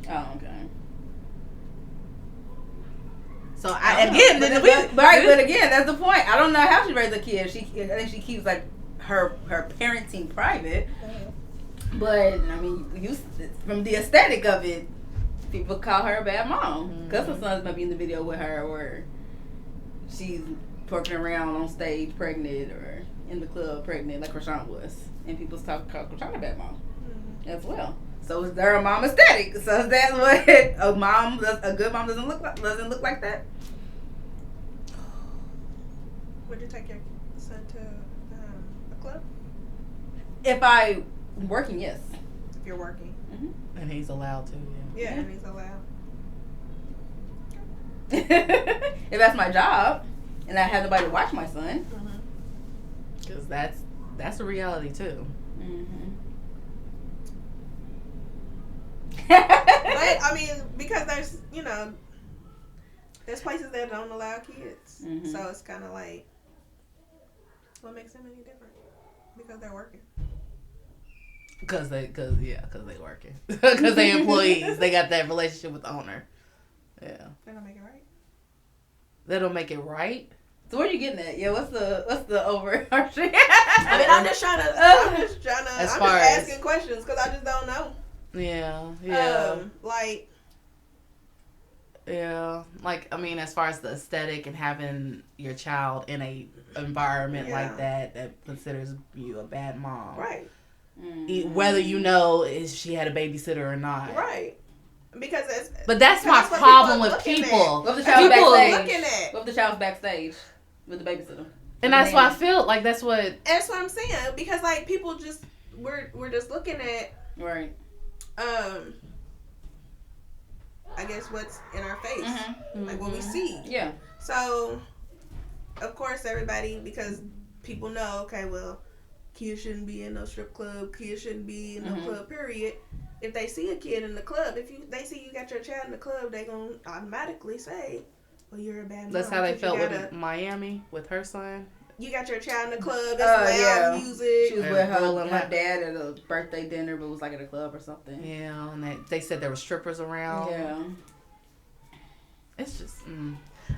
Oh, okay. So But again, that's the point. I don't know how she raised a kid. I think she keeps like her parenting private. But I mean, from the aesthetic of it, people call her a bad mom because her son's might be in the video with her, or she's twerking around on stage pregnant, or in the club pregnant like Krishan was, and people call Krishan a bad mom as well. So is there a mom aesthetic? So is that what a good mom doesn't look like that? Would you take your son to a club? If I'm working, yes. If you're working. and he's allowed to. Yeah, and he's allowed. If that's my job, and I have nobody to watch my son, Because that's a reality too. But I mean, because there's places that don't allow kids, so it's kind of like, what makes them any different? Because they're working. Because they working. Because they employees. They got that relationship with the owner. Yeah. They don't make it right. They don't make it right. So where are you getting at? Yeah, what's the overarching? I mean, I'm just asking questions because I just don't know. Yeah. Like, I mean, as far as the aesthetic and having your child in a environment like that considers you a bad mom. Right. Whether you know if she had a babysitter or not. Right. Because that's my problem with people. What if the child's backstage? What if the child's backstage with the babysitter? And that's why I feel like that's what I'm saying. Because like people just we're just looking at right. I guess what's in our face, like what we see. Yeah. So, of course, everybody, because people know, okay, well, kids shouldn't be in no strip club. Kids shouldn't be in no club. Period. If they see a kid in the club, they see you got your child in the club, they gonna automatically say, "Well, you're a bad mom." That's how they felt with Miami with her son. You got your child in the club. That's loud music. She was with her dad at a birthday dinner, but it was like at a club or something. Yeah, and they said there were strippers around. Yeah. It's just,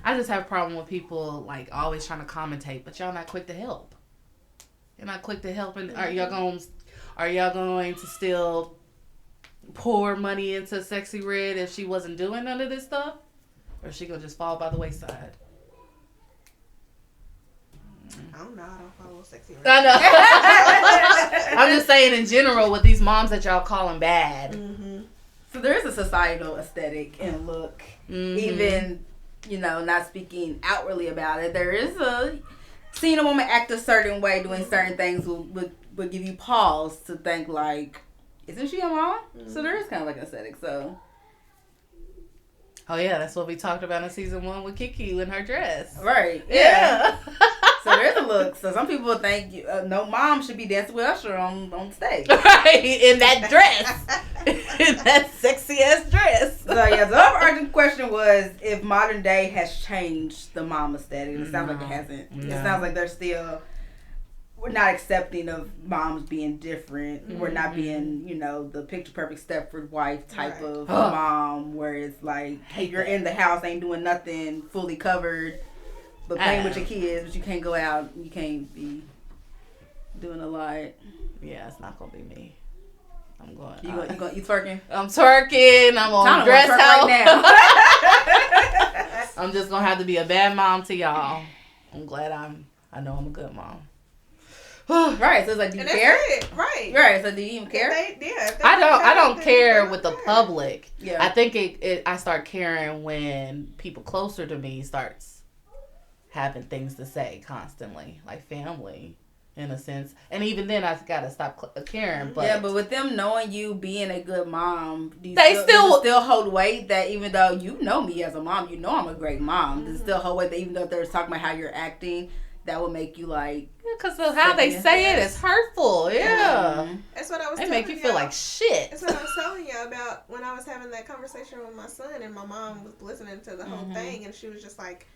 I just have a problem with people like always trying to commentate, but y'all not quick to help. You're not quick to help, and are y'all going to still pour money into Sexxy Red if she wasn't doing none of this stuff, or is she gonna just fall by the wayside? I don't know. I don't follow Sexxy Red. I know. I'm just saying in general with these moms that y'all calling bad. So there is a societal aesthetic and look, even, not speaking outwardly about it. There is seeing a woman act a certain way, doing certain things would give you pause to think like, isn't she a mom? So there is kind of like an aesthetic. So. Oh yeah, that's what we talked about in season 1 with Kiki in her dress. Right. Yeah. So there's a look. So some people think no mom should be dancing with Usher on stage. Right, in that dress. In that sexy ass dress. So yeah, the overarching question was if modern day has changed the mom aesthetic. It sounds like it hasn't. No. It sounds like they're still we're not accepting of moms being different. Mm-hmm. We're not being, the picture perfect Stepford wife type of Huh. mom where it's like you're in the house, ain't doing nothing, fully covered, but playing with your kids, but you can't go out, you can't be doing a lot. Yeah, it's not gonna be me. I'm going. You twerking? I'm twerking. I'm on dress house. Right now. I'm just gonna have to be a bad mom to y'all. I'm glad I know I'm a good mom. Right, so it's like, do you care? Right. Right, so do you even care? I don't care with the public. Yeah. I think I start caring when people closer to me starts having things to say constantly, like family, in a sense. And even then, I gotta stop caring. But yeah, but with them knowing you being a good mom, does they still hold weight that even though you know me as a mom, you know I'm a great mom, does it still hold weight that even though they're talking about how you're acting, that would make you like... Because of how they say it is hurtful. Yeah. That's what I was They telling make you feel like shit. That's what I was telling you about when I was having that conversation with my son and my mom was listening to the whole thing and she was just like,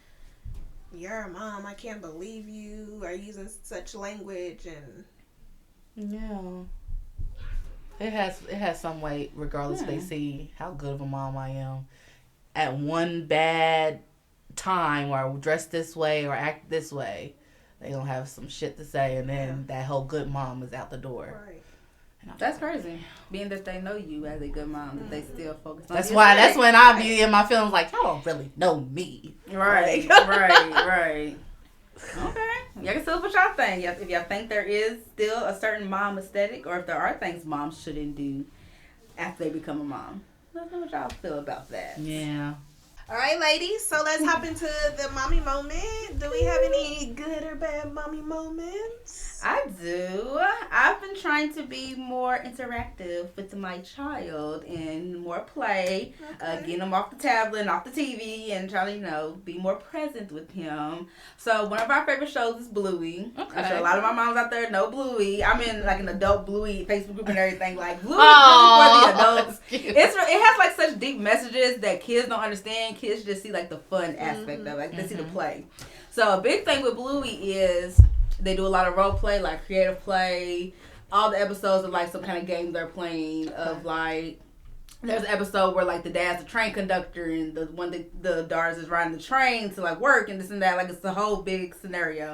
"You're a mom. I can't believe you are using such language." And yeah, it has some weight regardless if they see how good of a mom I am. At one bad time where I dress this way or act this way, they gonna have some shit to say, and then that whole good mom is out the door. Right. That's crazy. Being that they know you as a good mom, that they still focus on. That's when I be in my feelings like, y'all don't really know me. Right. Okay. Y'all can still what y'all think. If y'all think there is still a certain mom aesthetic, or if there are things moms shouldn't do after they become a mom. Let us know what y'all feel about that. Yeah. All right, ladies. So let's hop into the mommy moment. Do we have any good or bad mommy moments? I do. I've been trying to be more interactive with my child and more play, getting him off the tablet and off the TV and trying to, be more present with him. So one of our favorite shows is Bluey. Okay. I'm sure a lot of my moms out there know Bluey. I'm in like an adult Bluey Facebook group and everything. Like Bluey is really for the adults. It has like such deep messages that kids don't understand. Kids just see like the fun aspect of it. Like they see the play. So a big thing with Bluey is they do a lot of role play, like creative play. All the episodes are like some kind of game they're playing of like, there's an episode where like the dad's a train conductor and the daughters is riding the train to like work and this and that. Like it's a whole big scenario.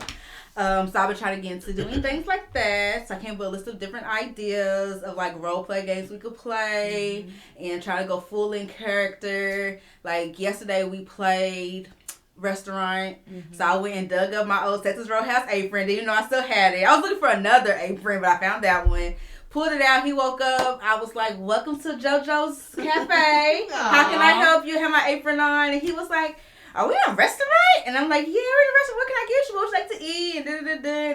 So I've been trying to get into doing things like that. So I came up with a list of different ideas of like role play games we could play and try to go full in character. Like yesterday we played restaurant. So I went and dug up my old Texas Roadhouse apron. Didn't know I still had it. I was looking for another apron, but I found that one. Pulled it out. He woke up. I was like, "Welcome to JoJo's Cafe. How can I help you?" I had my apron on, and he was like, "Are we in a restaurant?" And I'm like, "Yeah, we're in a restaurant. What can I get you? What would you like to eat?" And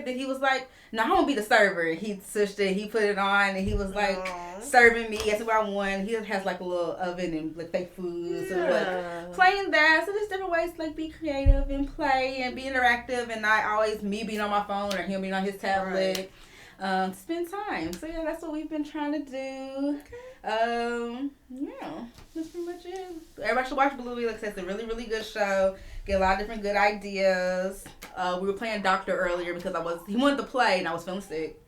then he was like, "No, I want to be the server." And he switched it. He put it on, and he was like serving me. That's what I want. He has like a little oven and like fake food. So like playing that. So there's different ways to like be creative and play and be interactive, and not always me being on my phone or him being on his tablet. Spend time. So yeah, that's what we've been trying to do. Yeah, that's pretty much it. Everybody should watch Bluey. Like I said, it's a really, really good show. Get a lot of different good ideas. We were playing doctor earlier because he wanted to play and I was feeling sick.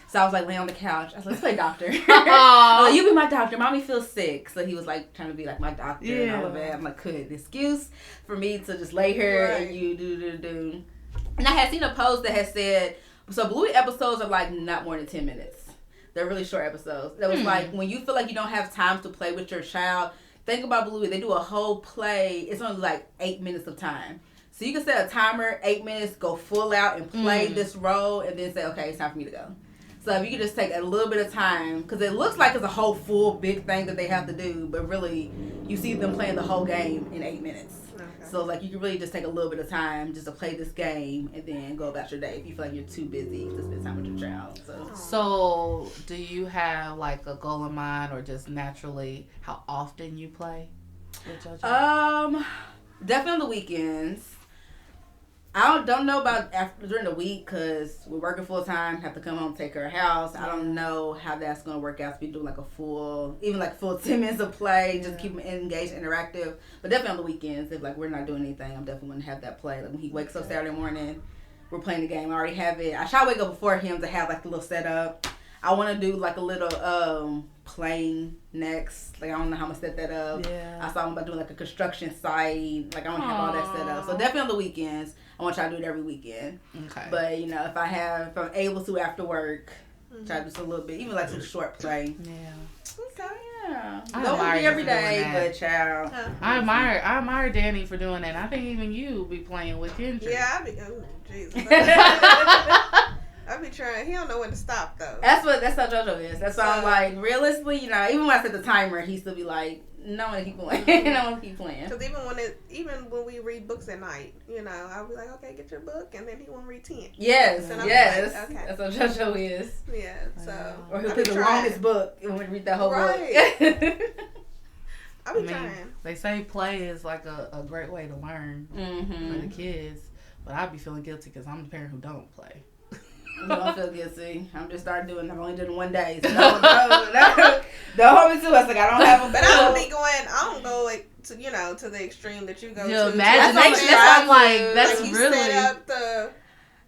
So I was like laying on the couch. I was like, "Let's play doctor." Like, "You be my doctor. Mommy feels sick." So he was like trying to be like my doctor and all of that. I'm like, "Good excuse for me to just lay here and you do." And I had seen a post that had said, so Bluey episodes are like not more than 10 minutes. They're really short episodes. That was like when you feel like you don't have time to play with your child, think about Bluey. They do a whole play. It's only like 8 minutes of time. So you can set a timer, 8 minutes, go full out and play this role and then say, "Okay, it's time for me to go." So if you could just take a little bit of time, because it looks like it's a whole full big thing that they have to do, but really you see them playing the whole game in 8 minutes. So like you can really just take a little bit of time just to play this game and then go about your day if you feel like you're too busy to spend time with your child. So do you have like a goal in mind or just naturally how often you play with your child? Definitely on the weekends. I don't know about during the week because we're working full time, have to come home, take care of house. I don't know how that's going to work out to be doing like a full 10 minutes of play, just keep them engaged, interactive. But definitely on the weekends, if like we're not doing anything, I'm definitely going to have that play. Like when he wakes up Saturday morning, we're playing the game. I already have it. I try to wake up before him to have like the little setup. I want to do like a little plane next. Like I don't know how I'm gonna set that up. Yeah. I saw him about doing like a construction site. Like I want to have all that set up. So definitely on the weekends. I want to try to do it every weekend. Okay. But you know, if I'm able to after work, try to do some little bit, even like some short play. Yeah. Okay. Yeah. I Don't admire be you every for doing day, that. but child. I admire Danny for doing that. I think even you be playing with Kendrick. Yeah, I be. Oh, Jesus. I be trying. He don't know when to stop though. That's how JoJo is. That's why I'm like, realistically, you know, even when I set the timer, he still be like, no, I want to keep playing. I want to keep playing. Because even when we read books at night, you know, I'll be like, okay, get your book, and then he won't read 10. Yes, And I'm yes. like, okay. That's what JoJo is. Yeah, so Or he'll I be pick the trying. longest book and we read the whole Right. book. I be trying. They say play is like a great way to learn for the kids, but I be feeling guilty because I'm the parent who don't play. Don't feel guilty. I'm just starting doing it. I've only done it one day. So no. Don't hold me to us. Like, I don't have a But I don't go like, to the extreme that you go Your to. imagination, That's I'm like, that's like you really. set up the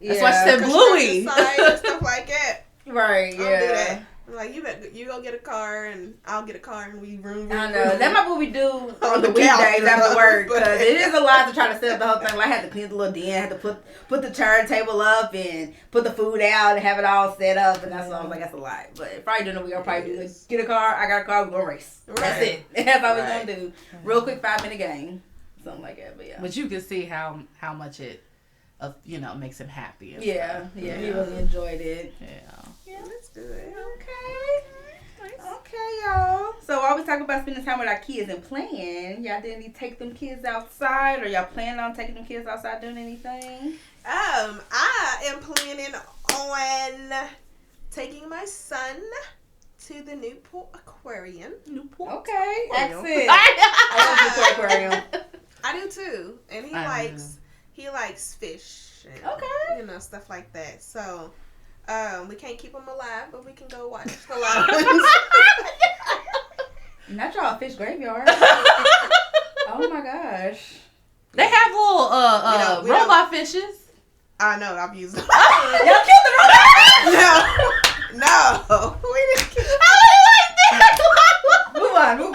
That's why she said Bluey. construction site and stuff like that. Right, I don't do that. I'm like, you go get a car and I'll get a car and we room. I know. That might be what we do on the the weekdays couch, after work. but- Because it is a lot to try to set up the whole thing. Like, I had to clean the little den. I had to put the turntable up and put the food out and have it all set up. And that's why I was like, that's a lot. But Friday dinner, we're going to probably do like, get a car. I got a car. We're going to race. That's Right. it. That's all we're Right. going to do. Real quick 5-minute game. Something like that. But yeah. But you can see how much it, makes him happy. And Yeah. stuff. Yeah. He really enjoyed it. Yeah. Yeah, that's good. Okay. Okay, y'all. So while we talk about spending time with our kids and playing, y'all didn't take them kids outside, or y'all planning on taking them kids outside doing anything? I am planning on taking my son to the Newport Aquarium. Okay, Aquarium. excellent. I love the aquarium. I do too, and he likes fish and Okay. Stuff like that. So we can't keep him alive, but we can go watch the live ones. Not y'all fish graveyard. Oh my gosh. They have little we robot fishes. I know, I've used them. Y'all killed the robot. No, we didn't kill. Move on. You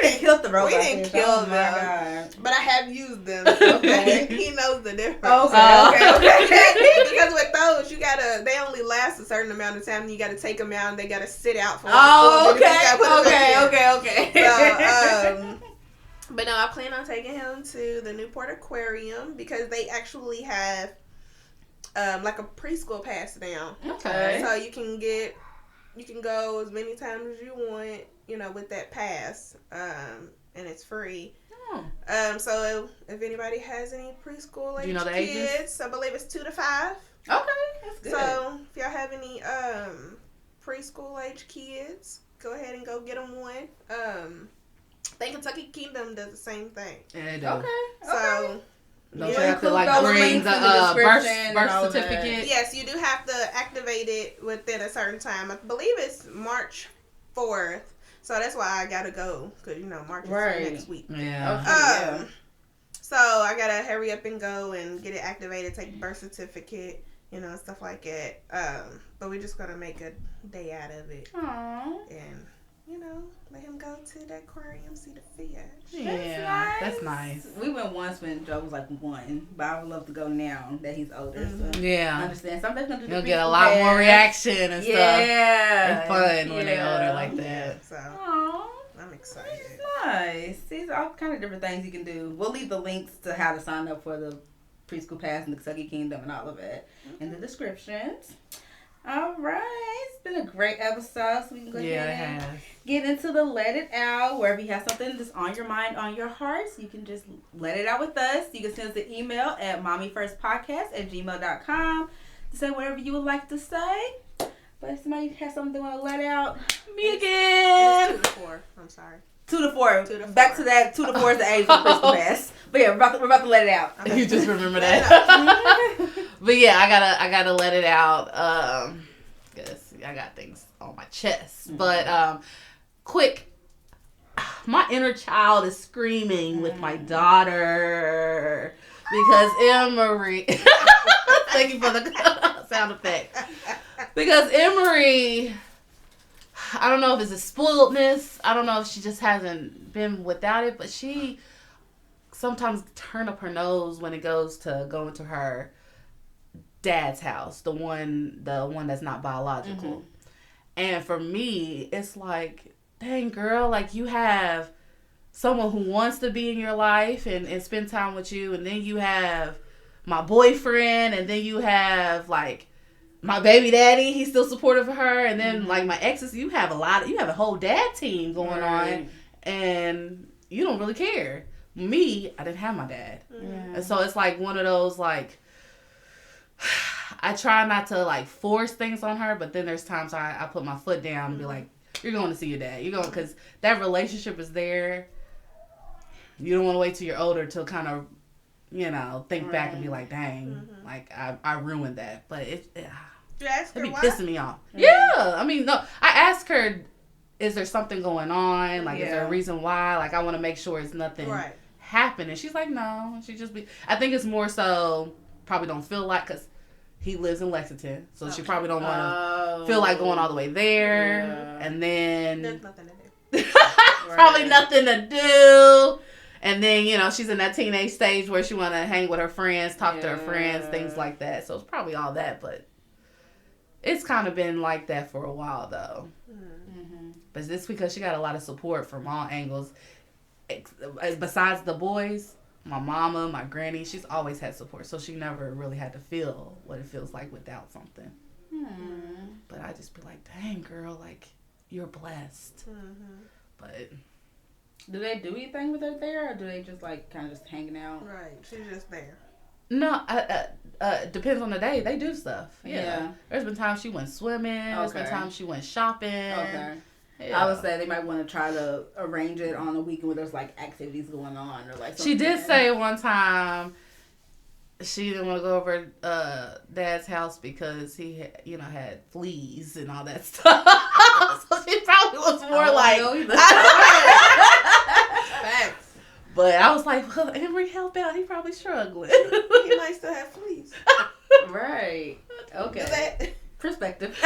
didn't kill the robot. We didn't fish. kill Oh my them. god. But I have used them. Okay. He knows the difference. Okay. Because with those, they only last a certain amount of time. And you got to take them out, and they got to sit out for. Oh, then you gotta put them back in. okay. So, but no, I plan on taking him to the Newport Aquarium because they actually have like a preschool pass now. Okay. So you can go as many times as you want, with that pass, and it's free. Oh. So if anybody has any preschool age Do you know the ages? kids, I believe it's 2 to 5. Okay, that's good. So if y'all have any preschool age kids, go ahead and go get them one. I think Kentucky Kingdom does the same thing. Yeah, they do. Okay. So Don't Yeah, you have to include like those bring links the in the description and all birth of that. certificate? yes, you do have to activate it within a certain time. I believe it's March 4th. So that's why I gotta go because March is next week. Yeah. Okay. So I gotta hurry up and go and get it activated, take the birth certificate, stuff like that. But we're just gonna make a day out of it Aww. and let him go to the aquarium, see the fish. Yeah, that's nice. We went once when Joe was like 1, but I would love to go now that he's older. So I Yeah. understand. Sometimes gonna do the You'll get a preschool lot more pass. reaction and stuff. Yeah. It's fun when they Yeah. older like that. So Aww. I'm excited. Nice. These are all kind of different things you can do. We'll leave the links to how to sign up for the preschool pass in the Kentucky Kingdom and all of it in the descriptions. All right. It's been a great episode. So we can go Yeah, it ahead and has. get into the let it out. Wherever you have something that's on your mind, on your hearts, you can just let it out with us. You can send us an email at mommyfirstpodcast@gmail.com to say whatever you would like to say. But if somebody has something they want to let out, me again. It's 2 to 4. I'm sorry. 2 to 4. 2 to 4. Back to that. 2 to 4 is the age of Christmas pass. But yeah, we're about to let it out. You just remember that. But yeah, I gotta let it out. Cause I got things on my chest. But quick, my inner child is screaming with my daughter because Anne Marie. Thank you for the sound effect. Because Emery, I don't know if it's a spoiledness. I don't know if she just hasn't been without it, but she sometimes turn up her nose when it goes to go into her dad's house, the one that's not biological. Mm-hmm. And for me, it's like, dang girl, like you have someone who wants to be in your life and spend time with you, and then you have my boyfriend, and then you have like my baby daddy, he's still supportive of her, and then like my exes, you have a whole dad team going on, and you don't really care. Me, I didn't have my dad. And so it's like one of those like, I try not to like force things on her, but then there's times I put my foot down and be like, you're going to see your dad. You're going, because that relationship is there. You don't want to wait till you're older to kind of, think back and be like, dang, like I ruined that. But you asked her, it be pissing me off. Yeah. I mean, no, I asked her, is there something going on? Like, is there a reason why? Like, I want to make sure it's nothing happening. She's like, no. She just I think it's more so probably don't feel like, because he lives in Lexington, so she probably don't want to feel like going all the way there. And then there's nothing to do. Probably nothing to do. And then, she's in that teenage stage where she want to hang with her friends, talk to her friends, things like that. So it's probably all that, but it's kind of been like that for a while, though. Mm-hmm. But it's because she got a lot of support from all angles. Besides the boys, my mama, my granny, she's always had support. So she never really had to feel what it feels like without something. But I just be like, dang, girl, like, you're blessed. But do they do anything with her there, or do they just like kind of just hanging out? Right, she's just there. No, depends on the day. They do stuff. Yeah. There's been times she went swimming. There's been times she went shopping. Okay. Yeah. I would say they might want to try to arrange it on a weekend where there's like activities going on or like. She did say one time she didn't want to go over Dad's house because he had fleas and all that stuff. So she probably was more like. Facts. But I was like, well, Emery, help out. He probably struggling. He might still have fleas. Right. Okay. Perspective.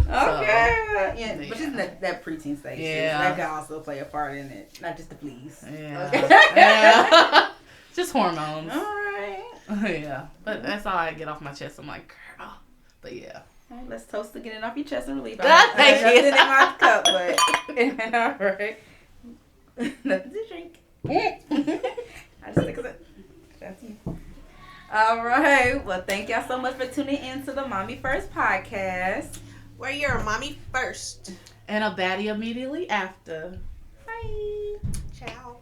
Okay. Yeah, but she's in that preteen stage. Yeah. That can also play a part in it. Not just the fleas. Yeah. Yeah. Just hormones. All right. Yeah. But that's all I get off my chest. I'm like, girl. But yeah. All right, let's toast to getting off your chest and relief. Thank you. I did in my cup, but all right. Nothing to drink. I just take a sip. That's you. All right. Well, thank y'all so much for tuning in to the Mommy First podcast. Where you're a mommy first. And a baddie immediately after. Bye. Ciao.